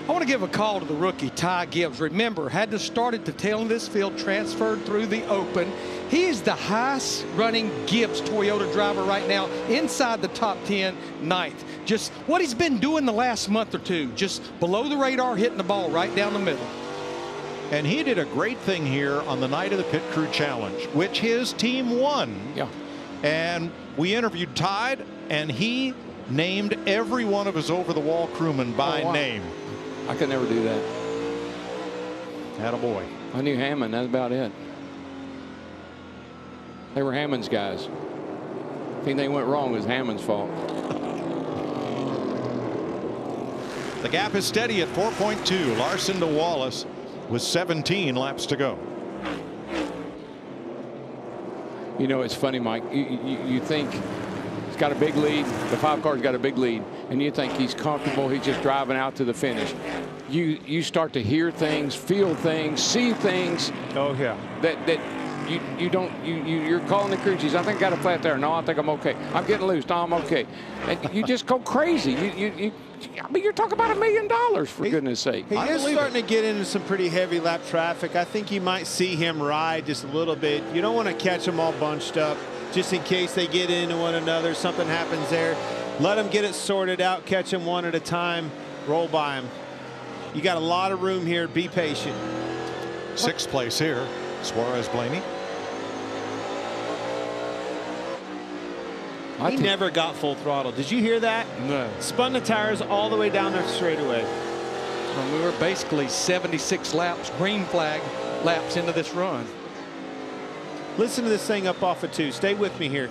Speaker 3: I want to give a call to the rookie, Ty Gibbs. Remember, had to start at the tail of this field, transferred through the open. He is the highest running Gibbs Toyota driver right now, inside the top 10, 9th. Just what he's been doing the last month or two, just below the radar, hitting the ball right down the middle.
Speaker 1: And he did a great thing here on the night of the Pit Crew Challenge, which his team won.
Speaker 2: Yeah.
Speaker 1: And we interviewed Tide, and he named every one of his over-the-wall crewmen by name.
Speaker 2: I could never do that.
Speaker 1: Attaboy.
Speaker 2: I knew Hammond. That's about it. They were Hammond's guys. If anything went wrong, it was Hammond's fault.
Speaker 1: The gap is steady at 4.2. Larson to Wallace with 17 laps to go.
Speaker 2: You know, it's funny, Mike. You think he's got a big lead. The 5 car's got a big lead, and you think he's comfortable. He's just driving out to the finish. You start to hear things, feel things, see things.
Speaker 4: Oh yeah.
Speaker 2: That you're calling the crew chiefs. I think I got a flat tire. No, I think I'm okay. I'm getting loose. No, I'm okay. And you just go crazy. I mean, you're talking about $1 million, for goodness sake.
Speaker 4: He is starting to get into some pretty heavy lap traffic. I think you might see him ride just a little bit. You don't want to catch them all bunched up just in case they get into one another. Something happens there. Let them get it sorted out. Catch them one at a time. Roll by them. You got a lot of room here. Be patient.
Speaker 1: 6th place here. Suarez Blaney.
Speaker 4: He never got full throttle. Did you hear that?
Speaker 3: No.
Speaker 4: Spun the tires all the way down the straightaway.
Speaker 3: And we were basically 76 laps, green flag laps into this run.
Speaker 4: Listen to this thing up off of 2. Stay with me here.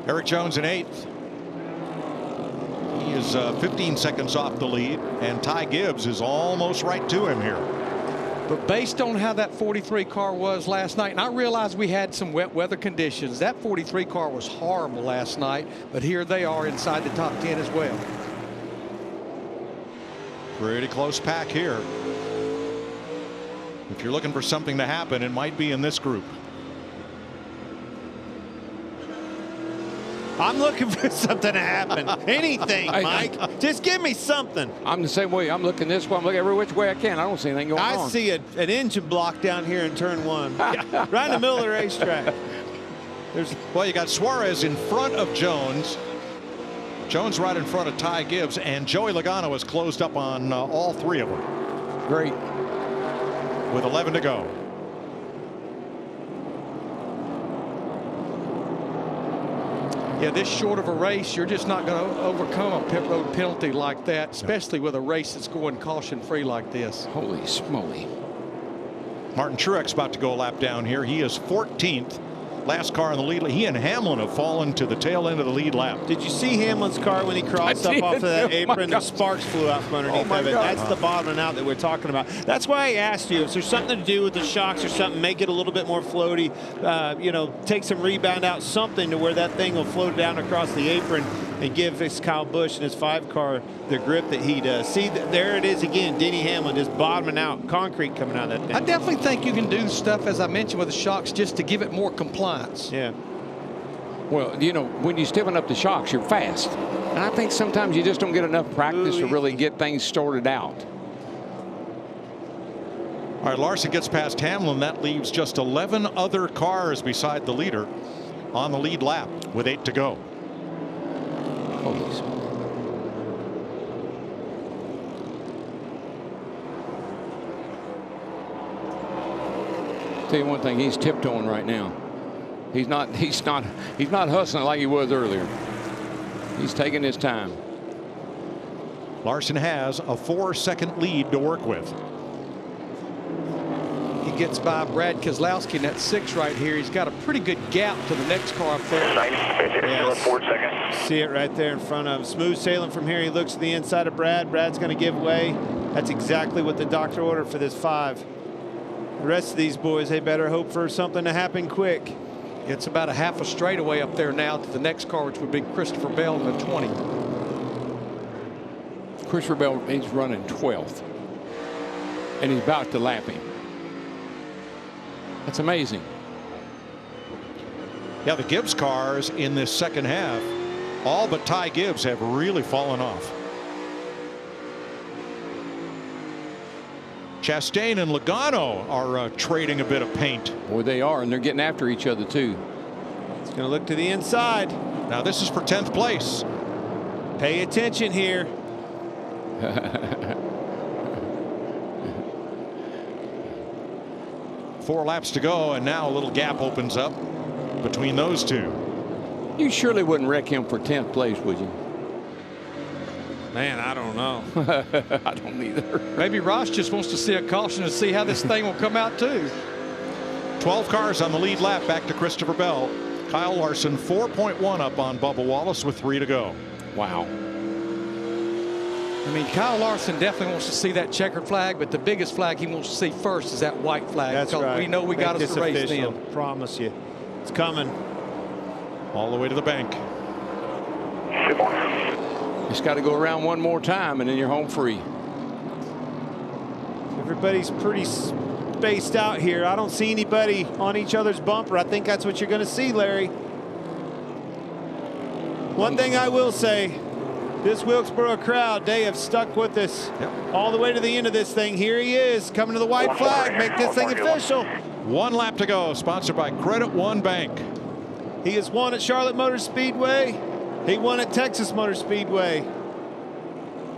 Speaker 1: Eric Jones in 8th. He is 15 seconds off the lead, and Ty Gibbs is almost right to him here.
Speaker 3: But based on how that 43 car was last night, and I realized we had some wet weather conditions, that 43 car was horrible last night, but here they are inside the top 10 as well.
Speaker 1: Pretty close pack here. If you're looking for something to happen, it might be in this group.
Speaker 4: I'm looking for something to happen. Anything, Mike. Just give me something.
Speaker 2: I'm the same way. I'm looking this way. I'm looking every which way I can. I don't see anything going on.
Speaker 4: I see an engine block down here in turn 1. Right in the middle of the racetrack.
Speaker 1: Well, you got Suarez in front of Jones. Jones right in front of Ty Gibbs, and Joey Logano has closed up on all 3 of them.
Speaker 2: Great.
Speaker 1: With 11 to go.
Speaker 3: Yeah, this short of a race, you're just not going to overcome a pit road penalty like that, especially with a race that's going caution-free like this.
Speaker 2: Holy smoly.
Speaker 1: Martin Truex about to go a lap down here. He is 14th. Last car in the lead. He and Hamlin have fallen to the tail end of the lead lap.
Speaker 4: Did you see Hamlin's car when he crossed up off of that apron? The sparks flew out from underneath of it. That's the bottoming out that we're talking about. That's why I asked you, if there's something to do with the shocks or something, make it a little bit more floaty, you know, take some rebound out, something to where that thing will float down across the apron and give this Kyle Busch and his 5 car the grip that he does. See, there it is again. Denny Hamlin just bottoming out, concrete coming out of that thing.
Speaker 3: I definitely think you can do stuff, as I mentioned, with the shocks just to give it more compliance.
Speaker 4: Yeah.
Speaker 2: Well, you know, when you stiffen up the shocks, you're fast. And I think sometimes you just don't get enough practice to really get things sorted out.
Speaker 1: All right, Larson gets past Hamlin. That leaves just 11 other cars beside the leader on the lead lap with 8 to go.
Speaker 2: Holy smokes. Tell you one thing, he's tiptoeing right now. He's not hustling like he was earlier. He's taking his time.
Speaker 1: Larson has a 4-second lead to work with.
Speaker 3: He gets by Brad Keselowski in that 6 right here. He's got a pretty good gap to the next car up there.
Speaker 4: Yes.
Speaker 5: 4 seconds.
Speaker 4: See it right there in front of him. Smooth sailing from here. He looks to the inside of Brad. Brad's going to give way. That's exactly what the doctor ordered for this 5. The rest of these boys, they better hope for something to happen quick.
Speaker 3: It's about a half a straightaway up there now to the next car, which would be Christopher Bell in the 20.
Speaker 2: Christopher Bell, he's running 12th. And he's about to lap him. That's amazing.
Speaker 1: Yeah, the Gibbs cars in this second half, all but Ty Gibbs have really fallen off. Chastain and Logano are trading a bit of paint.
Speaker 2: Boy, they are, and they're getting after each other too.
Speaker 4: It's going to look to the inside.
Speaker 1: Now this is for 10th place.
Speaker 4: Pay attention here.
Speaker 1: Four laps to go, and now a little gap opens up between those two.
Speaker 2: You surely wouldn't wreck him for 10th place, would you?
Speaker 3: Man, I don't know.
Speaker 2: I don't either.
Speaker 3: Maybe Ross just wants to see a caution to see how this thing will come out too.
Speaker 1: 12 cars on the lead lap, back to Christopher Bell. Kyle Larson 4.1 up on Bubba Wallace with 3 to go.
Speaker 2: Wow.
Speaker 3: I mean, Kyle Larson definitely wants to see that checkered flag, but the biggest flag he wants to see first is that white flag.
Speaker 4: That's right.
Speaker 3: We know we got us to race
Speaker 4: official.
Speaker 3: them.
Speaker 4: Promise you. It's coming.
Speaker 1: All the way to the bank.
Speaker 2: Just got to go around one more time, and then you're home free.
Speaker 4: Everybody's pretty spaced out here. I don't see anybody on each other's bumper. I think that's what you're going to see, Larry. One thing I will say, this Wilkesboro crowd, they have stuck with us all the way to the end of this thing. Here he is, coming to the white flag, make this thing official.
Speaker 1: 1 lap to go, sponsored by Credit One Bank.
Speaker 4: He has won at Charlotte Motor Speedway. He won at Texas Motor Speedway.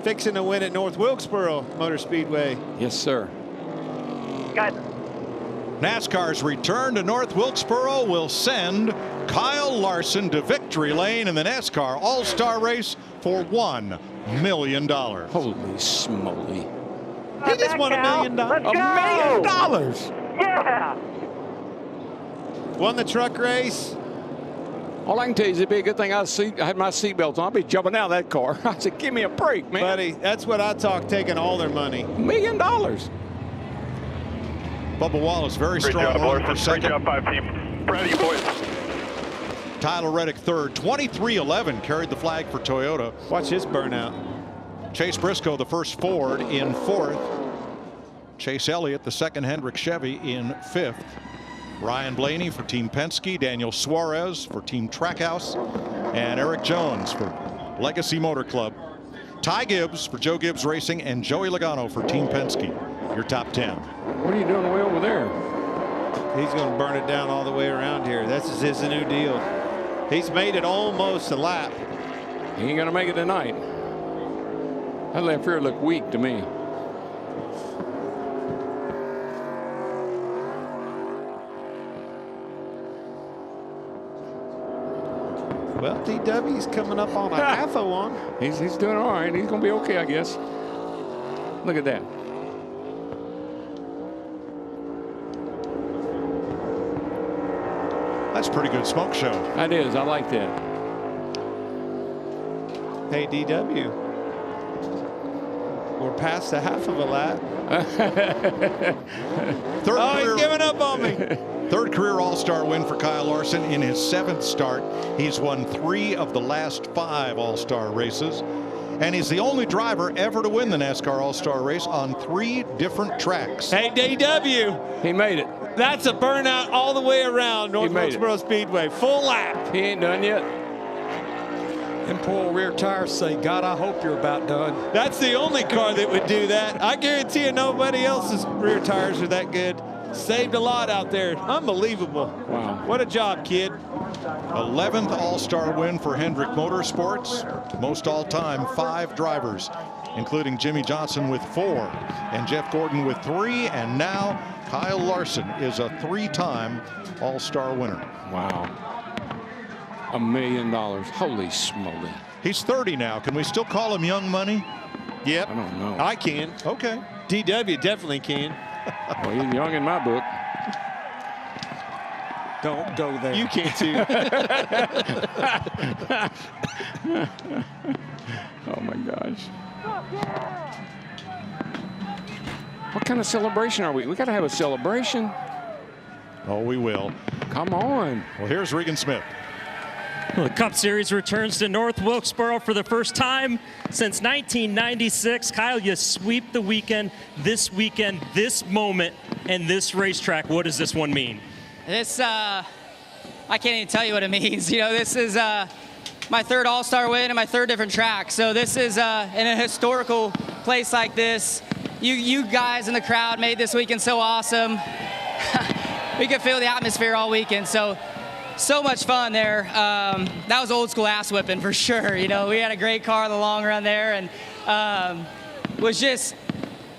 Speaker 4: Fixing to win at North Wilkesboro Motor Speedway.
Speaker 2: Yes, sir.
Speaker 1: NASCAR's return to North Wilkesboro will send Kyle Larson to victory lane in the NASCAR All-Star Race for $1 million.
Speaker 2: Holy smoly.
Speaker 4: He just won $1 million.
Speaker 2: $1 million?
Speaker 9: Yeah.
Speaker 4: Won the truck race.
Speaker 2: All I can tell you is it'd be a good thing I had my seatbelt on. I'd be jumping out of that car. I said, give me a break, man.
Speaker 4: Buddy, that's what I talk, taking all their money.
Speaker 2: $1 million.
Speaker 1: Bubba Wallace, very strong run for second.
Speaker 5: Great job, 5 team. Proud of you boys.
Speaker 1: Tyler Reddick third. 23-11 carried the flag for Toyota.
Speaker 4: Watch his burnout.
Speaker 1: Chase Briscoe, the first Ford, in 4th. Chase Elliott, the second Hendrick Chevy, in 5th. Ryan Blaney for Team Penske, Daniel Suarez for Team Trackhouse, and Eric Jones for Legacy Motor Club. Ty Gibbs for Joe Gibbs Racing, and Joey Logano for Team Penske. Your top 10.
Speaker 2: What are you doing way over there?
Speaker 4: He's going to burn it down all the way around here. This is his new deal. He's made it almost a lap.
Speaker 2: He ain't going to make it tonight. That left rear looked weak to me.
Speaker 4: Well, DW's coming up on a half of one.
Speaker 2: He's doing all right. He's going to be okay, I guess. Look at that.
Speaker 1: That's a pretty good smoke show.
Speaker 2: That is. I like that.
Speaker 4: Hey, DW. We're past a half of a lap. He's giving up on me.
Speaker 1: Third career All-Star win for Kyle Larson in his 7th start. He's won 3 of the last 5 All-Star races. And he's the only driver ever to win the NASCAR All-Star race on 3 different tracks.
Speaker 4: Hey, DW.
Speaker 2: He made it.
Speaker 4: That's a burnout all the way around North Wilkesboro Speedway. Full lap.
Speaker 2: He ain't done yet.
Speaker 3: And poor rear tires say, God, I hope you're about done.
Speaker 4: That's the only car that would do that. I guarantee you nobody else's rear tires are that good. Saved a lot out there. Unbelievable.
Speaker 2: Wow.
Speaker 4: What a job, kid.
Speaker 1: 11th All-Star win for Hendrick Motorsports. Most all-time 5 drivers including Jimmy Johnson with 4 and Jeff Gordon with 3. And now Kyle Larson is a 3-time All-Star winner.
Speaker 2: Wow. $1 million. Holy smoly.
Speaker 1: He's 30 now. Can we still call him Young Money?
Speaker 4: Yep.
Speaker 2: I don't know.
Speaker 4: I can.
Speaker 1: Okay.
Speaker 4: DW definitely can.
Speaker 2: Well, he's young in my book.
Speaker 3: Don't go there.
Speaker 4: You can too.
Speaker 2: Oh my gosh. What kind of celebration are we? We got to have a celebration.
Speaker 1: Oh, we will.
Speaker 2: Come on.
Speaker 1: Well, here's Regan Smith.
Speaker 7: Well, the Cup Series returns to North Wilkesboro for the first time since 1996. Kyle, you sweep the weekend, this moment, and this racetrack. What does this one mean?
Speaker 9: This, I can't even tell you what it means. You know, this is my 3rd All-Star win and my 3rd different track. So this is in a historical place like this. You guys in the crowd made this weekend so awesome. We could feel the atmosphere all weekend. So much fun there. That was old school ass whipping for sure. You know, we had a great car in the long run there, and was just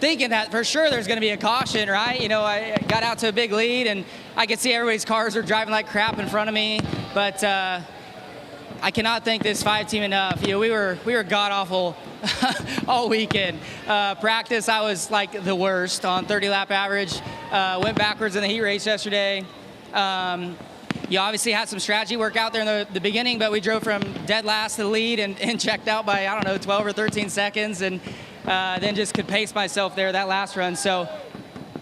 Speaker 9: thinking that for sure there's going to be a caution, right? You know, I got out to a big lead, and I could see everybody's cars are driving like crap in front of me. But I cannot thank this 5 team enough. You know, we were god awful all weekend. Practice, I was like the worst on 30 lap average. Went backwards in the heat race yesterday. You obviously had some strategy work out there in the beginning, but we drove from dead last to the lead and checked out by, I don't know, 12 or 13 seconds, and then just could pace myself there that last run. So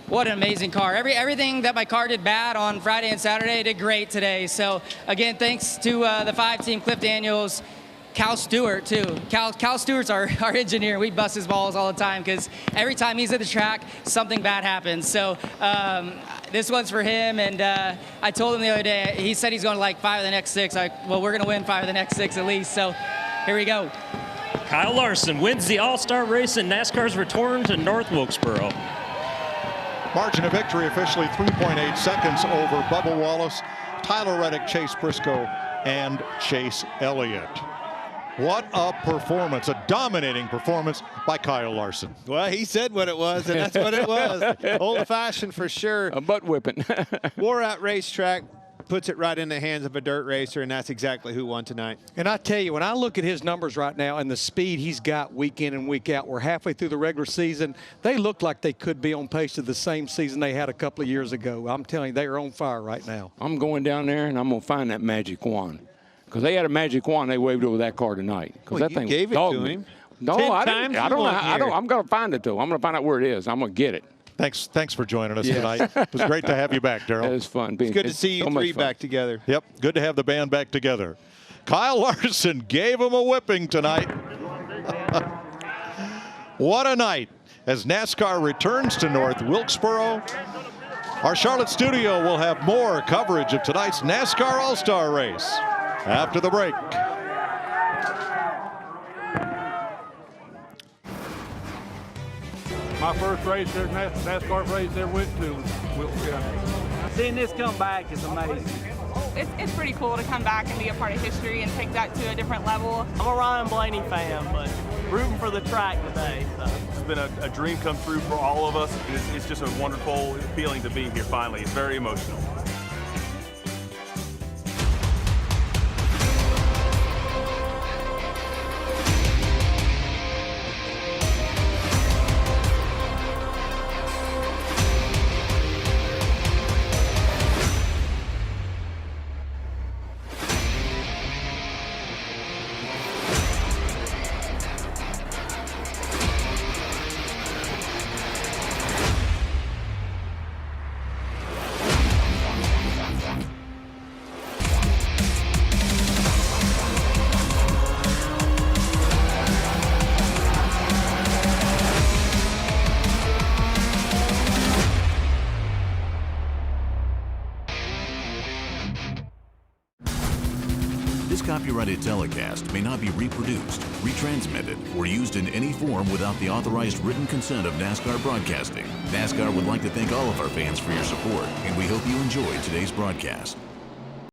Speaker 9: what an amazing car. Everything that my car did bad on Friday and Saturday did great today. So again, thanks to the 5 team, Cliff Daniels, Cal Stewart too. Cal Stewart's our engineer. We bust his balls all the time because every time he's at the track, something bad happens. So this one's for him, and I told him the other day, he said he's going to like 5 of the next 6. Well, we're going to win 5 of the next 6 at least. So here we go.
Speaker 7: Kyle Larson wins the All-Star race in NASCAR's return to North Wilkesboro.
Speaker 1: Margin of victory officially 3.8 seconds over Bubba Wallace, Tyler Reddick, Chase Briscoe, and Chase Elliott. What a performance, a dominating performance by Kyle Larson.
Speaker 4: Well, he said what it was, and that's what it was. Old-fashioned for sure.
Speaker 2: A butt whipping.
Speaker 4: Wore-out racetrack puts it right in the hands of a dirt racer, and that's exactly who won tonight.
Speaker 3: And I tell you, when I look at his numbers right now and the speed he's got week in and week out, we're halfway through the regular season. They look like they could be on pace to the same season they had a couple of years ago. I'm telling you, they are on fire right now.
Speaker 2: I'm going down there, and I'm going to find that magic wand. Because they had a magic wand they waved over that car tonight.
Speaker 4: Well,
Speaker 2: that
Speaker 4: you
Speaker 2: thing
Speaker 4: gave it to him.
Speaker 2: No, I don't know. I'm going to find it, though. I'm going to find out where it is. I'm going to get it.
Speaker 1: Thanks for joining us tonight. It was great to have you back, Darrell.
Speaker 2: It was fun.
Speaker 4: It's good to see you 3 back together.
Speaker 1: Yep, good to have the band back together. Kyle Larson gave him a whipping tonight. What a night as NASCAR returns to North Wilkesboro. Our Charlotte studio will have more coverage of tonight's NASCAR All-Star race after the break.
Speaker 10: My first race there, NASCAR race there went to Wilkes County.
Speaker 11: Seeing this come back is amazing.
Speaker 12: It's pretty cool to come back and be a part of history and take that to a different level.
Speaker 11: I'm a Ryan Blaney fan, but rooting for the track today. So.
Speaker 13: It's been a dream come true for all of us. It's just a wonderful feeling to be here finally. It's very emotional.
Speaker 14: Copyrighted telecast may not be reproduced, retransmitted, or used in any form without the authorized written consent of NASCAR Broadcasting. NASCAR would like to thank all of our fans for your support, and we hope you enjoyed today's broadcast.